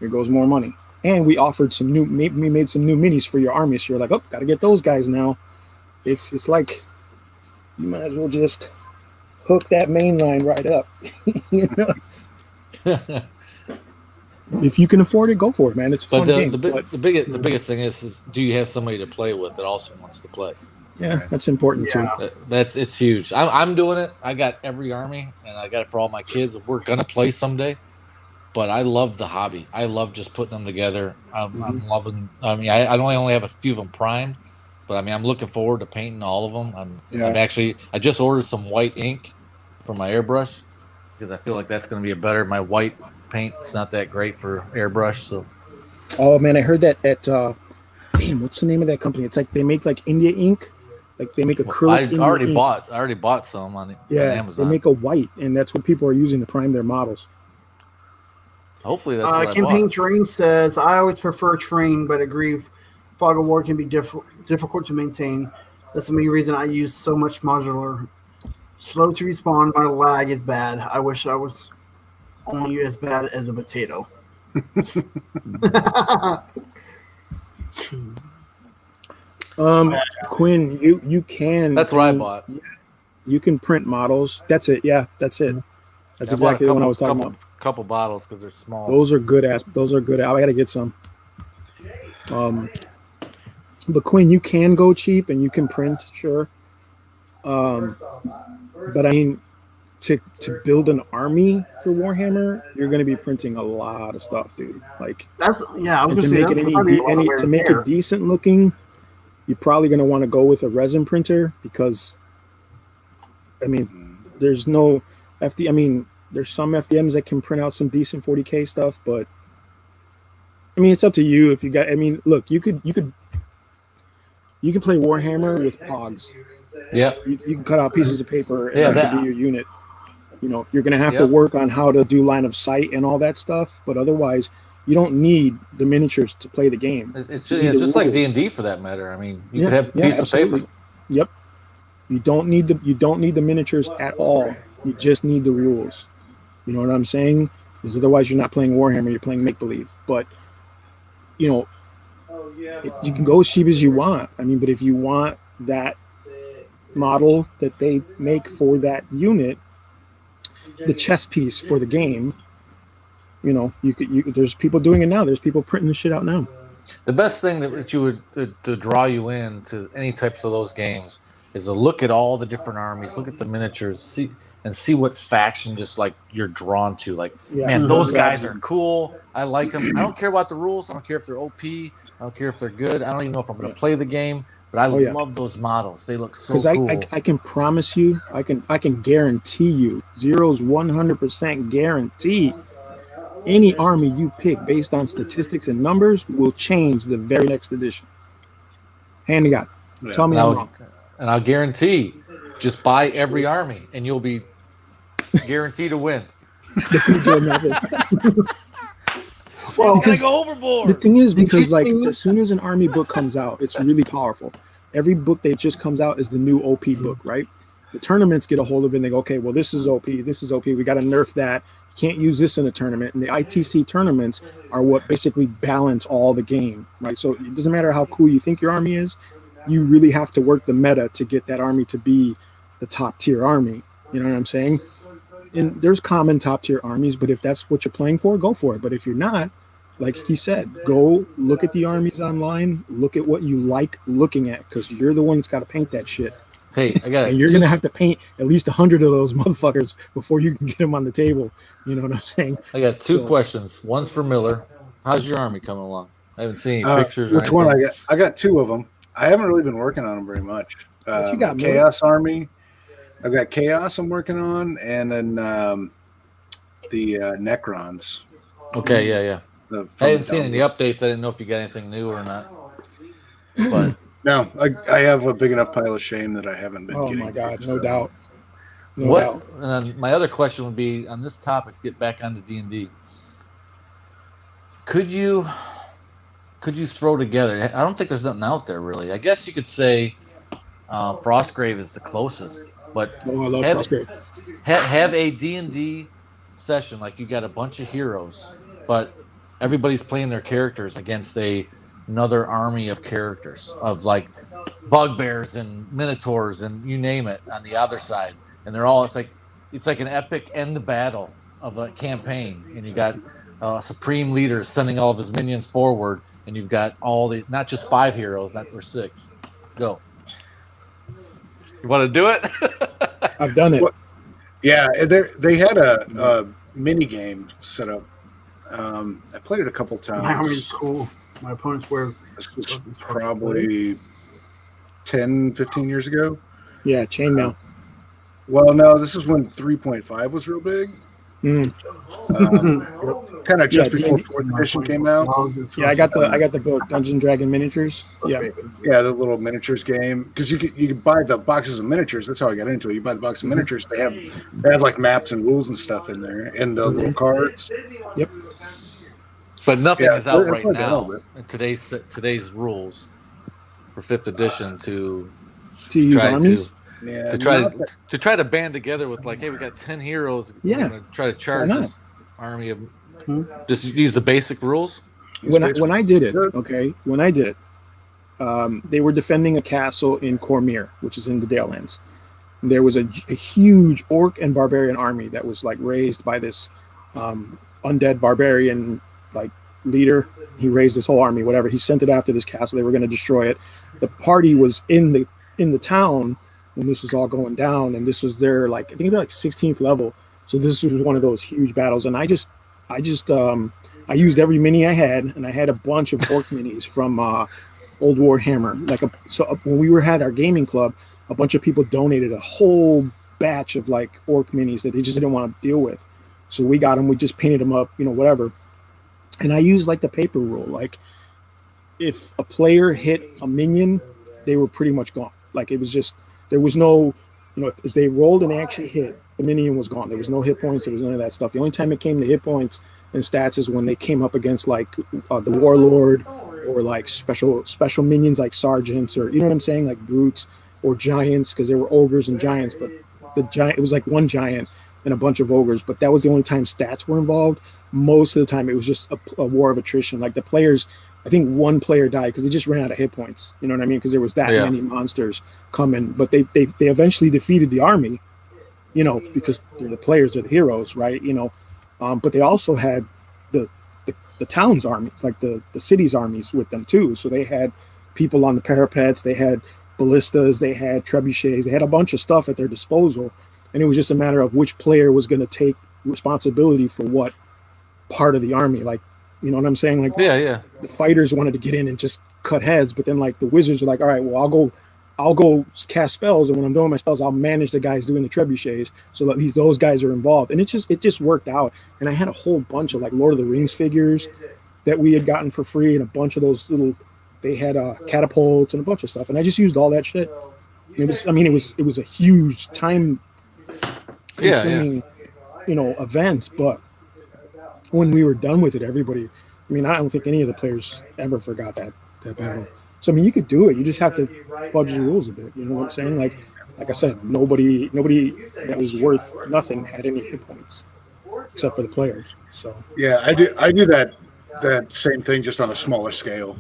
Here goes more money. And we offered we made some new minis for your army. So you're like, oh, got to get those guys now. It's like you might as well just hook that main line right up. You know? If you can afford it, go for it, man. It's a fun game. The biggest thing is do you have somebody to play with that also wants to play? Yeah, that's important too. It's huge. I'm doing it. I got every army, and I got it for all my kids. We're gonna play someday, but I love the hobby. I love just putting them together. I'm loving. I mean, I only have a few of them primed, but I mean, I'm looking forward to painting all of them. I just ordered some white ink for my airbrush because I feel like that's going to be my white paint. It's not that great for airbrush. So, oh man, I heard that at damn, what's the name of that company? It's like they make like India ink. Like they make acrylic. I already bought some on Amazon. They make a white, and that's what people are using to prime their models. Hopefully that's what Campaign Terrain says, I always prefer terrain, but agree fog of war can be difficult to maintain. That's the main reason I use so much modular. Slow to respawn, my lag is bad. I wish I was only as bad as a potato. Quinn, you can. That's what I bought. You can print models. That's it. Yeah, that's it. That's exactly the one I was talking about. Couple bottles because they're small. Those are good. Those are good. I gotta get some. But Quinn, you can go cheap and you can print, sure. But I mean, to build an army for Warhammer, you're going to be printing a lot of stuff, dude. Like That's I was and gonna to say make that's it probably one way to make there. it decent looking, you're probably going to want to go with a resin printer because, I mean, there's no FD. I mean, there's some FDMs that can print out some decent 40K stuff, but I mean, it's up to you if you got. I mean, look, you can play Warhammer with Pogs. Yeah. You can cut out pieces of paper and Yeah, that that- could be your unit. You know, you're going to have to Yep. work on how to do line of sight and all that stuff, but otherwise, you don't need the miniatures to play the game. It's You need the just like rules. D&D for that matter. I mean, you could have a piece absolutely. of paper. Yep. You don't need the miniatures at all. You just need the rules. You know what I'm saying? Because otherwise, you're not playing Warhammer. You're playing make believe. But you know, you can go as cheap as you want. I mean, but if you want that model that they make for that unit, the chess piece for the game, you know, there's people doing it now. There's people printing the shit out now. The best thing that you would to draw you in to any types of those games is to look at all the different armies, look at the miniatures, see what faction just like you're drawn to. Like, Yeah. man, those guys Exactly. are cool. I like them. I don't care about the rules. I don't care if they're OP. I don't care if they're good. I don't even know if I'm going to play the game. But I love those models. They look so cool. Because I can promise you, I can guarantee you, Zero's 100% guarantee any army you pick based on statistics and numbers will change the very next edition. Hand to God. Yeah. Tell me I'm wrong. And I'll guarantee, just buy every army, and you'll be guaranteed to win. The Cujo method. Well, I go overboard. The thing is, because like interesting- as soon as an army book comes out, it's really powerful. Every book that just comes out is the new OP book, right? The tournaments get a hold of it and they go, okay, well, this is OP, we got to nerf that. You can't use this in a tournament. And the ITC tournaments are what basically balance all the game, right? So it doesn't matter how cool you think your army is, you really have to work the meta to get that army to be the top tier army. You know what I'm saying? And there's common top tier armies, but if that's what you're playing for, go for it. But if you're not, like he said, go look at the armies online, look at what you like looking at, because you're the one that's got to paint that shit. Hey, I got And you're going to have to paint at least 100 of those motherfuckers before you can get them on the table. You know what I'm saying? I got two So- questions. One's for Miller. How's your army coming along? I haven't seen any pictures. Which or one? anything. I got two of them. I haven't really been working on them very much. What you got, Miller? Chaos Army. I've got Chaos I'm working on, and then the Necrons. Okay, yeah. the- I hadn't from seen any the- updates. I didn't know if you got anything new or not. But No, I have a big enough pile of shame that I haven't been Oh getting my to, God, so. no doubt. No what? doubt. And then my other question would be on this topic. Get back onto D&D. Could you throw together? I don't think there's nothing out there really. I guess you could say Frostgrave is the closest, but Oh, I love Have- Frostgrave. have a D&D session like you got a bunch of heroes, but everybody's playing their characters against another army of characters of like bugbears and minotaurs and you name it on the other side, and they're all it's like an epic end the battle of a campaign, and you got supreme leader sending all of his minions forward, and you've got all the not just 5 heroes, not or 6. Go. You want to do it? I've done it. What- Yeah, they had a mini game set up. I played it a couple My army's times. cool. My opponents were This was probably 10, 15 years ago. Yeah, chainmail. Well, no, this is when 3.5 was real big. Mm. Kind of just Yeah, before D&D. 4th edition came out. Yeah, I got the book, Dungeon Dragon Miniatures. Yeah. Yeah, the little miniatures game, because you could buy the boxes of miniatures. That's how I got into it. You buy the box of miniatures. They have like maps and rules and stuff in there, and the little cards. But nothing Yeah, is out I right played that a now little bit. in today's rules for 5th edition to To use try armies? Yeah, to try not that- to try to band together with like, hey, we got 10 heroes. Yeah. We're gonna try to charge not? this army of Hmm. just use the basic rules. When I did it, Good. okay, when I did it, they were defending a castle in Cormyr, which is in the Dalelands. There was a huge orc and barbarian army that was like raised by this undead barbarian like leader. He raised his whole army, whatever. He sent it after this castle. They were going to destroy it. The party was in the town when this was all going down, and this was their I think they're 16th level. So this was one of those huge battles, and I used every mini I had, and I had a bunch of orc minis from Old Warhammer. So when we had our gaming club, a bunch of people donated a whole batch of orc minis that they just didn't want to deal with. So we got them. We just painted them up, whatever. And I used the paper rule. If a player hit a minion, they were pretty much gone. It was just, there was no, if they rolled and actually hit, the minion was gone. There was no hit points. There was none of that stuff. The only time it came to hit points and stats is when they came up against the warlord or special minions like sergeants, or what I'm saying, brutes or giants, because there were ogres and giants. But the giant, it was one giant and a bunch of ogres, but that was the only time stats were involved. Most of the time it was just a war of attrition. The players, I think one player died because he just ran out of hit points, you know what I mean, because there was that many monsters coming. But they eventually defeated the army, because they're the players, they're the heroes, right? But they also had the town's armies, the city's armies with them too. So they had people on the parapets, they had ballistas, they had trebuchets, they had a bunch of stuff at their disposal. And it was just a matter of which player was going to take responsibility for what part of the army. You know what I'm saying? The fighters wanted to get in and just cut heads, but then the wizards were all right, well, I'll go cast spells, and when I'm doing my spells, I'll manage the guys doing the trebuchets, so at least those guys are involved. And it just worked out. And I had a whole bunch of Lord of the Rings figures that we had gotten for free, and a bunch of those they had catapults and a bunch of stuff, and I just used all that shit. It was a huge time consuming events, but when we were done with it, everybody, I don't think any of the players ever forgot that battle. So you could do it, you just have to fudge the rules a bit, you know what I'm saying? Like I said, nobody that was worth nothing had any hit points except for the players. So yeah, I do that same thing, just on a smaller scale.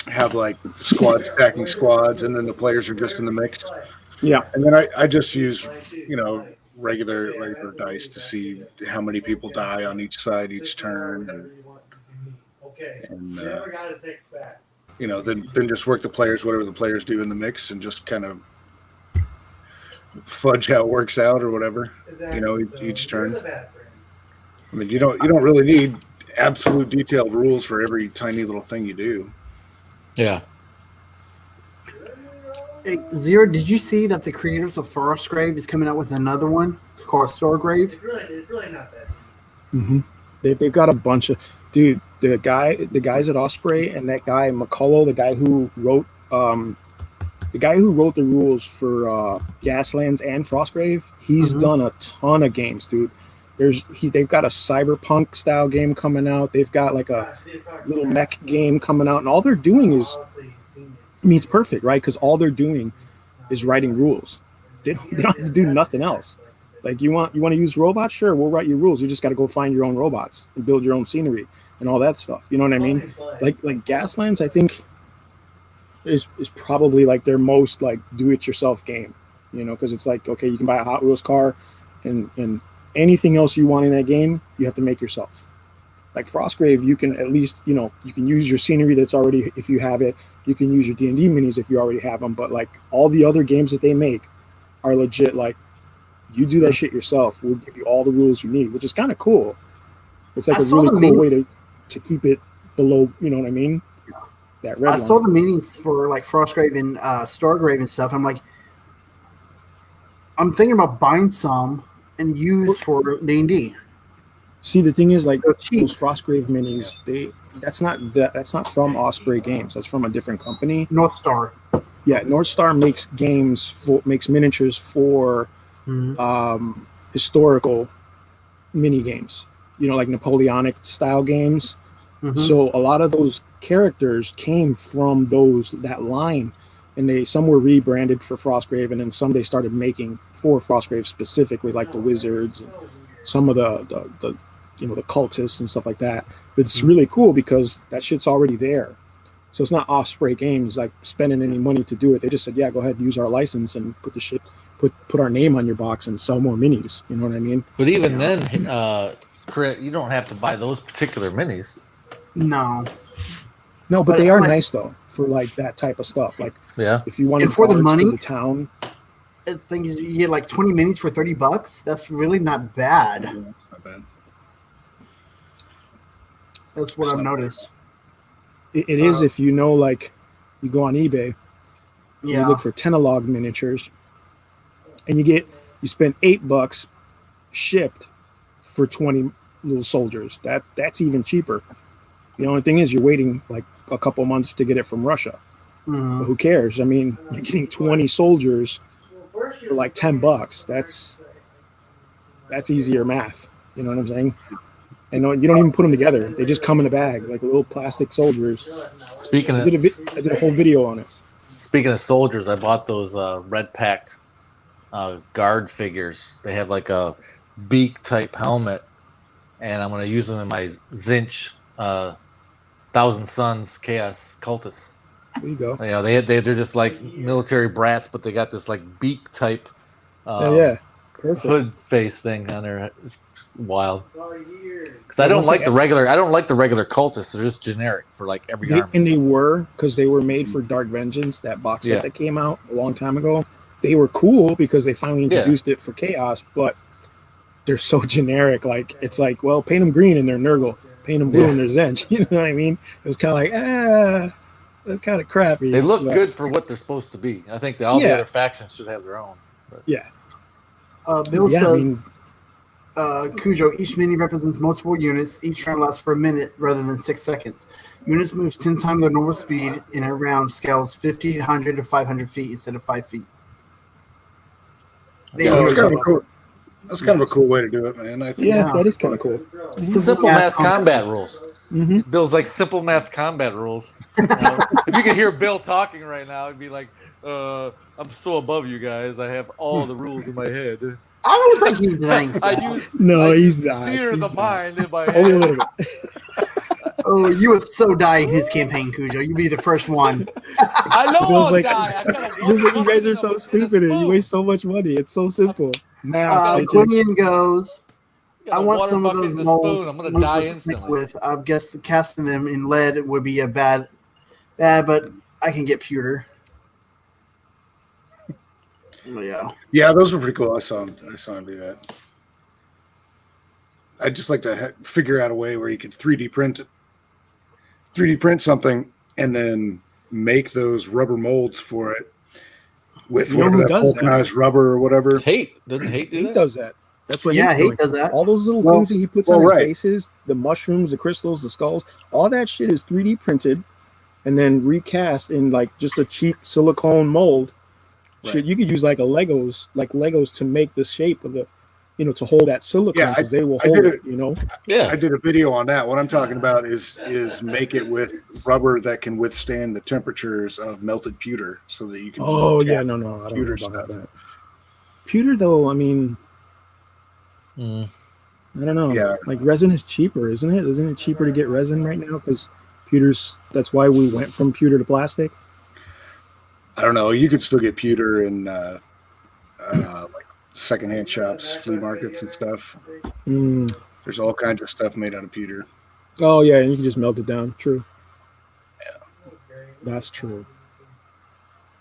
Have squads stacking squads, and then the players are just in the mix. Yeah, and then I just use regular dice to see how many people die on each side each turn, and then just work the players, whatever the players do in the mix, and just kind of fudge how it works out or whatever, each turn. You don't really need absolute detailed rules for every tiny little thing you do. Yeah. Hey, Zero, did you see that the creators of Frostgrave is coming out with another one called Storgrave? It's really not bad. Mm-hmm. They've got a bunch of the guys at Osprey, and that guy McCullough, the guy who wrote the rules for Gaslands and Frostgrave. He's done a ton of games, dude. They've got a cyberpunk style game coming out. They've got a little mech game coming out, and all they're doing is, it's perfect, right? Because all they're doing is writing rules. They don't have to do nothing else. You want to use robots? Sure, we'll write you rules. You just got to go find your own robots and build your own scenery and all that stuff. You know what I mean? Like Gaslands, I think is probably their most do-it-yourself game. Because it's okay, you can buy a Hot Wheels car, and anything else you want in that game, you have to make yourself. Frostgrave, you can at least, you can use your scenery that's already, if you have it. You can use your D&D minis if you already have them. But all the other games that they make are legit. You do that shit yourself. We'll give you all the rules you need, which is kind of cool. It's a really cool way to keep it below, you know what I mean? That red I saw the meanings for Frostgrave and Stargrave and stuff. I'm thinking about buying some and use for D&D. See, the thing is, so those Frostgrave minis, that's not from Osprey Games. That's from a different company. North Star. Yeah, North Star makes makes miniatures for historical mini games. Napoleonic style games. Mm-hmm. So a lot of those characters came from that line, and some were rebranded for Frostgrave, and then some they started making for Frostgrave specifically, the wizards, and some of the cultists and stuff like that. But it's really cool because that shit's already there. So it's not Osprey Games spending any money to do it. They just said, yeah, go ahead and use our license and put the shit, put our name on your box and sell more minis. You know what I mean? But even then, You don't have to buy those particular minis. No. No, but But they are like- nice though for like that type of stuff. Like Yeah. if you want And for the money- for the town, I think you get like 20 minis for $30. That's really not bad. It's not bad. That's what I've noticed. it is if you know, like you go on eBay, you Yeah. look for Tenalog miniatures, and you spend $8 shipped for 20 little soldiers. That's even cheaper. The only thing is you're waiting like a couple months to get it from Russia. Mhm. But who cares? I mean, you're getting 20 soldiers for like $10. That's easier math. You know what I'm saying? And you don't even put them together. They just come in a bag, like little plastic soldiers. Speaking I of did a whole video on it. Speaking of soldiers, I bought those red packed guard figures. They have like a beak type helmet, and I'm going to use them in my Zinch Thousand Suns Chaos Cultists. There you go. You know, they're just like military brats, but they got this like beak type Yeah, perfect. hood face thing on there. It's wild. Because I Yeah, don't once like I- the regular. I don't like the regular cultists. They're just generic for like every army. And they were, because they were made for Dark Vengeance, that box set Yeah. that came out a long time ago. They were cool because they finally introduced it for Chaos, but they're so generic. Like, it's like, well, paint them green and they're Nurgle. Paint them blue Yeah. and they're Zench. You know what I mean? It was kind of like, that's kind of crappy. They look but, good for what they're supposed to be. I think that all the Yeah. other factions should have their own. But. Yeah. Bill Yeah, I says, mean, Cujo, each mini represents multiple units. Each turn lasts for a minute rather than 6 seconds. Units moves 10 times their normal speed in a round scales 50, 100 to 500 feet instead of 5 feet. They Yeah, use that's kind of a- a cool. That's kind of a cool way to do it, man. I think. yeah, Yeah. that is kind of cool. Simple math combat rules. Mm-hmm. Bill's like simple math combat rules. You know, if you could hear Bill talking right now, it'd be like, I'm so above you guys. I have all the rules in my head. I don't think he thinks that. I use No, I he's use not. theater of He's the not. mind in my Only a head. little bit. Oh, you would so die in his campaign, Cujo. You'd be the first one. I know Bill's I'll like- die. I got Feels like you guys are so stupid and you waste so much money. It's so simple. Math, bitches. Quinion goes, I want some of those molds. I'm gonna Luke die was instantly. With, I guess casting them in lead would be a bad, but I can get pewter. Oh, yeah. Yeah, those were pretty cool. I saw him do that. I'd just like to figure out a way where you could 3D print something and then make those rubber molds for it with You know whatever who that does that? vulcanized rubber or whatever. Doesn't hate do He that? does that. That's what Yeah, he's he doing. does that. All those little Well- things that he puts well, on his right. bases, the mushrooms, the crystals, the skulls, all that shit is 3D printed and then recast in like just a cheap silicone mold. Shit, Right. you could use like Legos to make the shape of the, to hold that silicone Yeah, because they will I hold did it, it. Yeah. I did a video on that. What I'm talking about is make it with rubber that can withstand the temperatures of melted pewter, so that you can. Oh yeah, cap no, I don't know pewter about stuff. that. Pewter though, I mean, Mm. I don't know. Yeah. Like resin is cheaper, isn't it? Isn't it cheaper to get resin right now? Because pewter's. That's why we went from pewter to plastic. I don't know. You could still get pewter in like secondhand shops, flea markets, and stuff. Mm. There's all kinds of stuff made out of pewter. Oh yeah, and you can just melt it down. True. Yeah, that's true.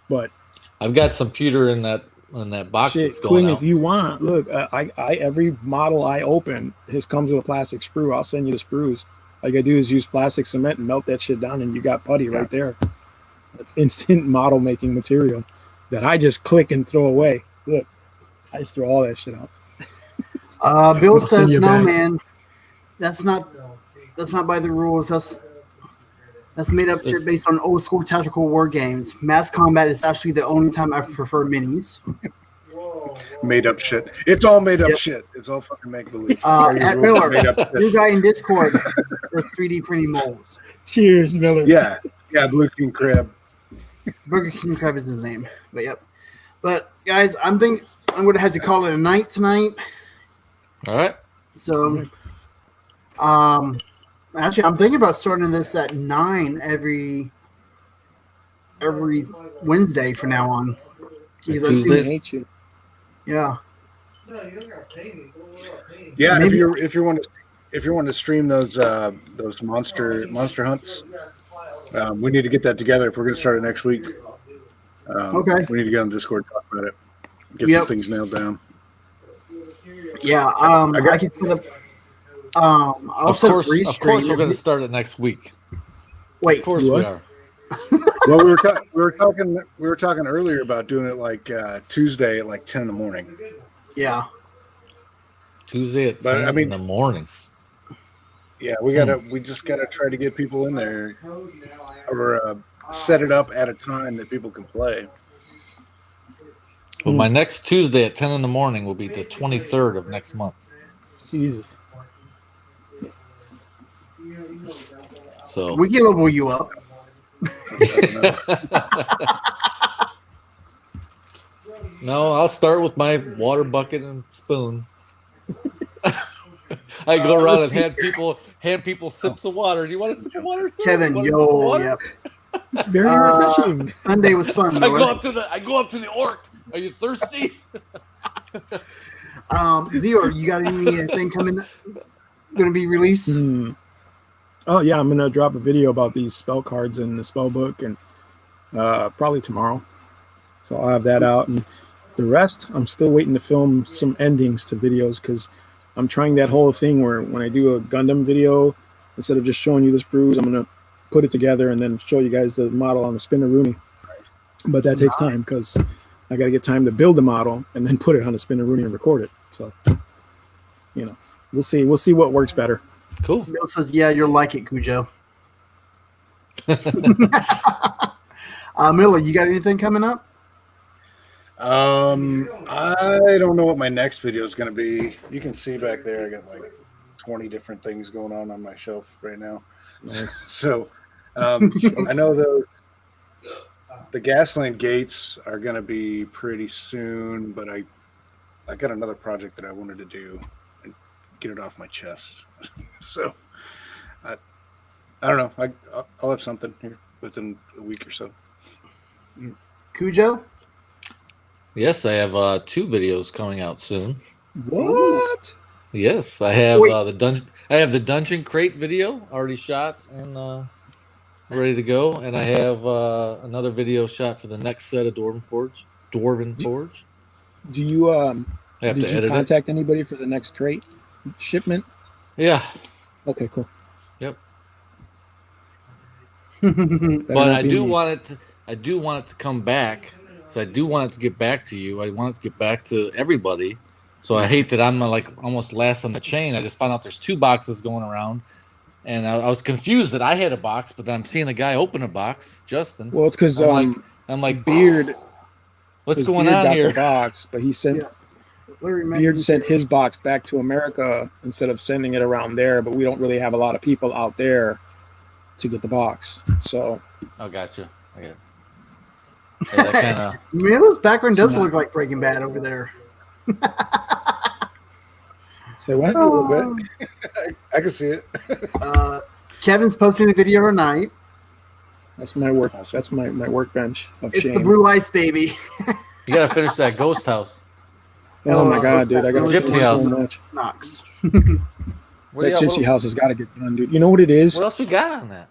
But I've got some pewter in that box shit, that's going Quinn, out. if you want, look, I every model I open, his comes with a plastic sprue. I'll send you the sprues. All you gotta do is use plastic cement and melt that shit down, and you got putty right there. That's instant model making material that I just click and throw away. Look, I just throw all that shit out. Bill I'll says, send you "No, back." man, that's not by the rules. That's made up shit based on old school tactical war games. Mass combat is actually the only time I prefer minis." Made up shit. It's all made up Yep. shit. It's all fucking make believe. At Miller, Made up shit. new guy in Discord with 3D printing molds. Cheers, Miller. Yeah, Blue King Crab. Burger King Crab is his name. But yep. But guys, I'm gonna have to call it a night tonight. All right. So, actually, I'm thinking about starting this at 9 every Wednesday from now on. Because that Tuesdays? seems, I hate you. yeah. Yeah, Maybe- if you're one if you want to stream those monster hunts, we need to get that together if we're going to start it next week. Okay. We need to get on Discord, talk about it, get Yep. some things nailed down. Yeah. I can put up. I'll Of set up course, we're going to start it next week. Wait. Of course You we what? are. Well, we were talking earlier about doing it like Tuesday at like 10 in the morning. Yeah. Tuesday at But, 10 in the morning. Yeah, we just gotta try to get people in there, or set it up at a time that people can play. Well, my next Tuesday at 10 in the morning will be the 23rd of next month. Jesus. So We can level you up. no, I'll start with my water bucket and spoon. I go around and hand people sips of water. Do you want a sip of water, sir? Kevin, You want a sip of yo, water? yep. It's very refreshing. Sunday was fun. I Though, go right? up to the orc. Are you thirsty? Dior, you got anything coming? Going to be released? Oh yeah, I'm gonna drop a video about these spell cards in the spell book, and probably tomorrow. So I'll have that out, and the rest I'm still waiting to film some endings to videos because I'm trying that whole thing where when I do a Gundam video, instead of just showing you this bruise, I'm gonna put it together and then show you guys the model on the Spinneroonie. But that takes time because I got to get time to build the model and then put it on the Spinneroonie and record it. So we'll see. We'll see what works better. Cool. Bill says, "Yeah, you'll like it, Cujo." Miller, you got anything coming up? I don't know what my next video is going to be. You can see back there, I got like 20 different things going on my shelf right now. Nice. So I know the Gasland gates are going to be pretty soon, but I got another project that I wanted to do and get it off my chest. So I don't know. I'll have something here within a week or so. Cujo? Yes, I have 2 videos coming out soon. What? Yes, I have Wait. the dungeon crate video already shot and ready to go, and I have another video shot for the next set of Dwarven Forge. Do you I have did to you edit contact anybody for the next crate shipment? it. Yeah, Okay, cool. yep. Better But not I be do me. want it. I do want it to come back. So I do want it to get back to you. I want it to get back to everybody. So I hate that I'm like almost last on the chain. I just found out there's 2 boxes going around, and I was confused that I had a box, but then I'm seeing a guy open a box, Justin. Well, it's because I'm like, Beard. what's 'cause going Beard on got here? The box, but he sent Yeah. Larry Beard mentioned- sent his box back to America instead of sending it around there. But we don't really have a lot of people out there to get the box. So Oh, gotcha. I get it. Yeah, that kind of. Miller's background does It's not- look like Breaking Bad over there. say what? A little bit. I can see it. Kevin's posting a video tonight. That's my work. That's my workbench of It's shame. the blue ice baby. You gotta finish that ghost house. Oh my god, dude! I got Gypsy so house. much. Knox. What, That gypsy house has got to get done, dude. You know what it is? what else you got on that?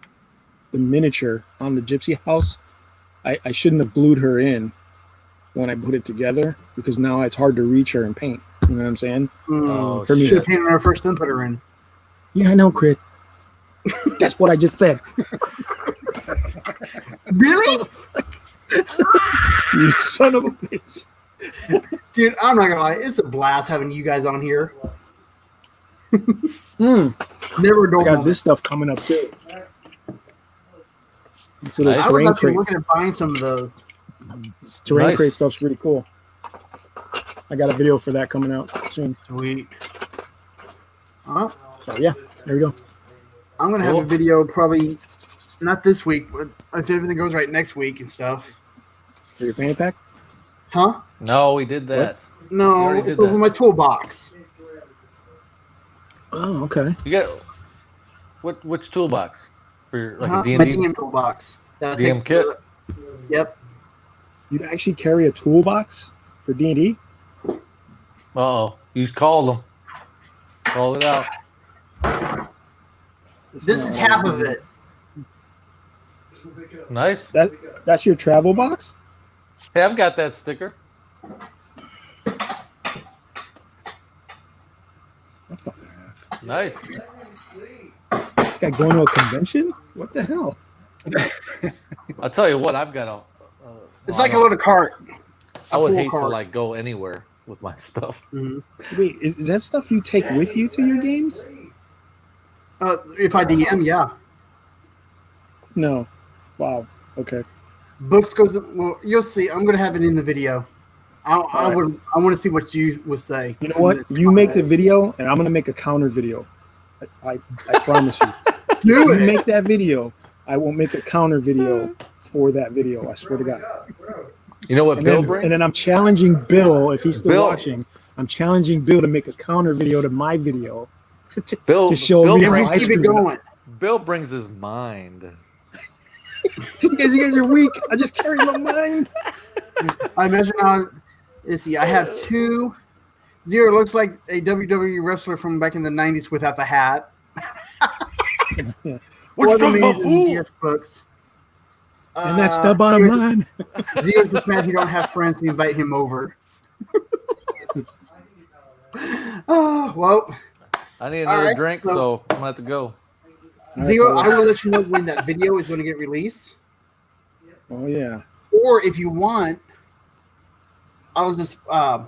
The miniature on the gypsy house. I shouldn't have glued her in when I put it together because now it's hard to reach her and paint. You know what I'm saying? Oh, For me- Should have painted her first, then put her in. Yeah, I know, Crit. That's what I just said. Really? You son of a bitch. Dude, I'm not gonna lie, it's a blast having you guys on here. Never a dull I got moment. this stuff coming up too. So the Nice. I was terrain actually crate, looking at buying some of those. terrain Nice. crate stuff's really cool. I got a video for that coming out soon. Sweet. So yeah, there we go. I'm gonna have Cool. a video probably not this week, but if everything goes right next week and stuff. For your fanny pack? Huh? No, we did that. We No, already it's did over that. my toolbox. Oh, okay. You got which toolbox for your, like a My D&D DM toolbox. That's DM kit? Yep. You'd actually carry a toolbox for D&D? Uh-oh. You called them. Called it out. This is half of it. Nice. That's your travel box? Hey, I've got that sticker. Nice. Got going to a convention? What the hell? I'll tell you what, I've got a. It's like a little cart. I would full hate to cart. like go anywhere with my stuff. Wait, is that stuff you take with you to your games? If I DM, yeah. No. Wow. Okay. Books goes. Well, you'll see. I'm gonna have it in the video. I want to see what you would say. You know what? You make the video, and I'm gonna make a counter video. I promise you. Do You it. make that video, I will make a counter video for that video. I swear to God. You know what And Bill then, brings? and then I'm challenging Bill, if he's still Bill. watching. I'm challenging Bill to make a counter video to my video Bill, to show Bill me how brings, I Keep it screwed up. going. Bill brings his mind. You guys are weak. I just carry my mind. I imagine let's see. I have 2. Zero looks like a WWE wrestler from back in the '90s without the hat. Yeah. We're talking about amazing who? gift books. And that's the bottom Zero- line. Zero just mad he don't have friends to invite him over. Oh well, I need All another right, drink, so I'm gonna have to go. All right, Zero. I fellas. will let you know when that video is going to get released, Oh yeah. or if you want, I'll just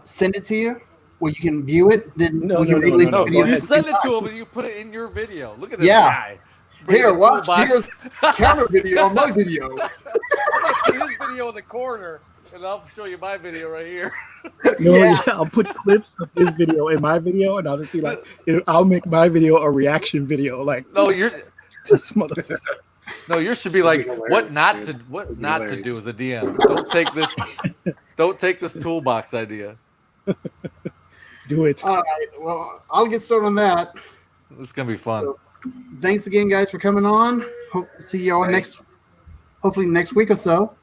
send it to you where you can view it. Then No, we can no, no, release no, No, the go video. you ahead. send it to him and you put it in your video. Look at this Yeah. guy. Bring Here, the watch toolbox. Zero's counter video on my video. Put his video in the corner, and I'll show you my video right here. No, Yeah. yeah. I'll put clips of his video in my video, and I'll just be like, I'll make my video a reaction video. Like, No, you're this motherfucker. no, yours should be like That'd be what not hilarious, to dude. what That'd be not to hilarious. do as a DM. Don't take this toolbox idea. Do it. All right. Well, I'll get started on that. This is gonna be fun. So, thanks again, guys, for coming on. Hope see you all hopefully next week or so.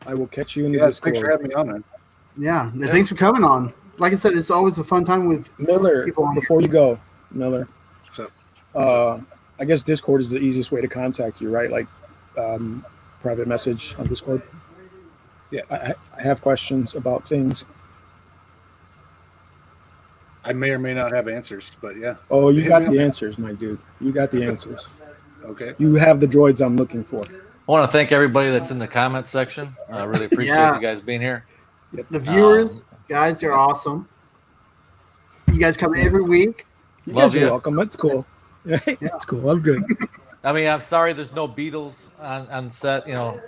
I will catch you in the Yeah, thanks for Discord. having me on, man. Yeah. And thanks for coming on. Like I said, it's always a fun time with Miller, people on before you go, Miller, So I guess Discord is the easiest way to contact you, right? Like private message on Discord. Yeah. I have questions about things. I may or may not have answers, but yeah. Oh, you Hit got me up, the man. answers, my dude. You got the answers. Okay. You have the droids I'm looking for. I want to thank everybody that's in the comment section. I really appreciate Yeah. you guys being here. the viewers. Guys, you're awesome. You guys come every week. You Love guys are you. welcome. That's cool. That's cool. I'm good. I mean, I'm sorry there's no Beatles on set. You know,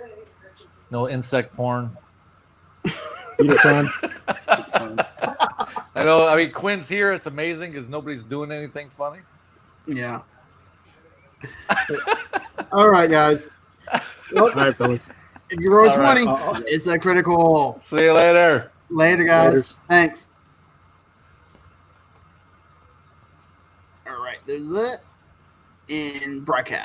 no insect porn. Unicron. I know. I mean, Quinn's here. It's amazing because nobody's doing anything funny. Yeah. All right, guys. All right, fellas. If you roll All right. 20, it's a critical. See you later. Later, guys. Later. Thanks. All right, there's it. In broadcast.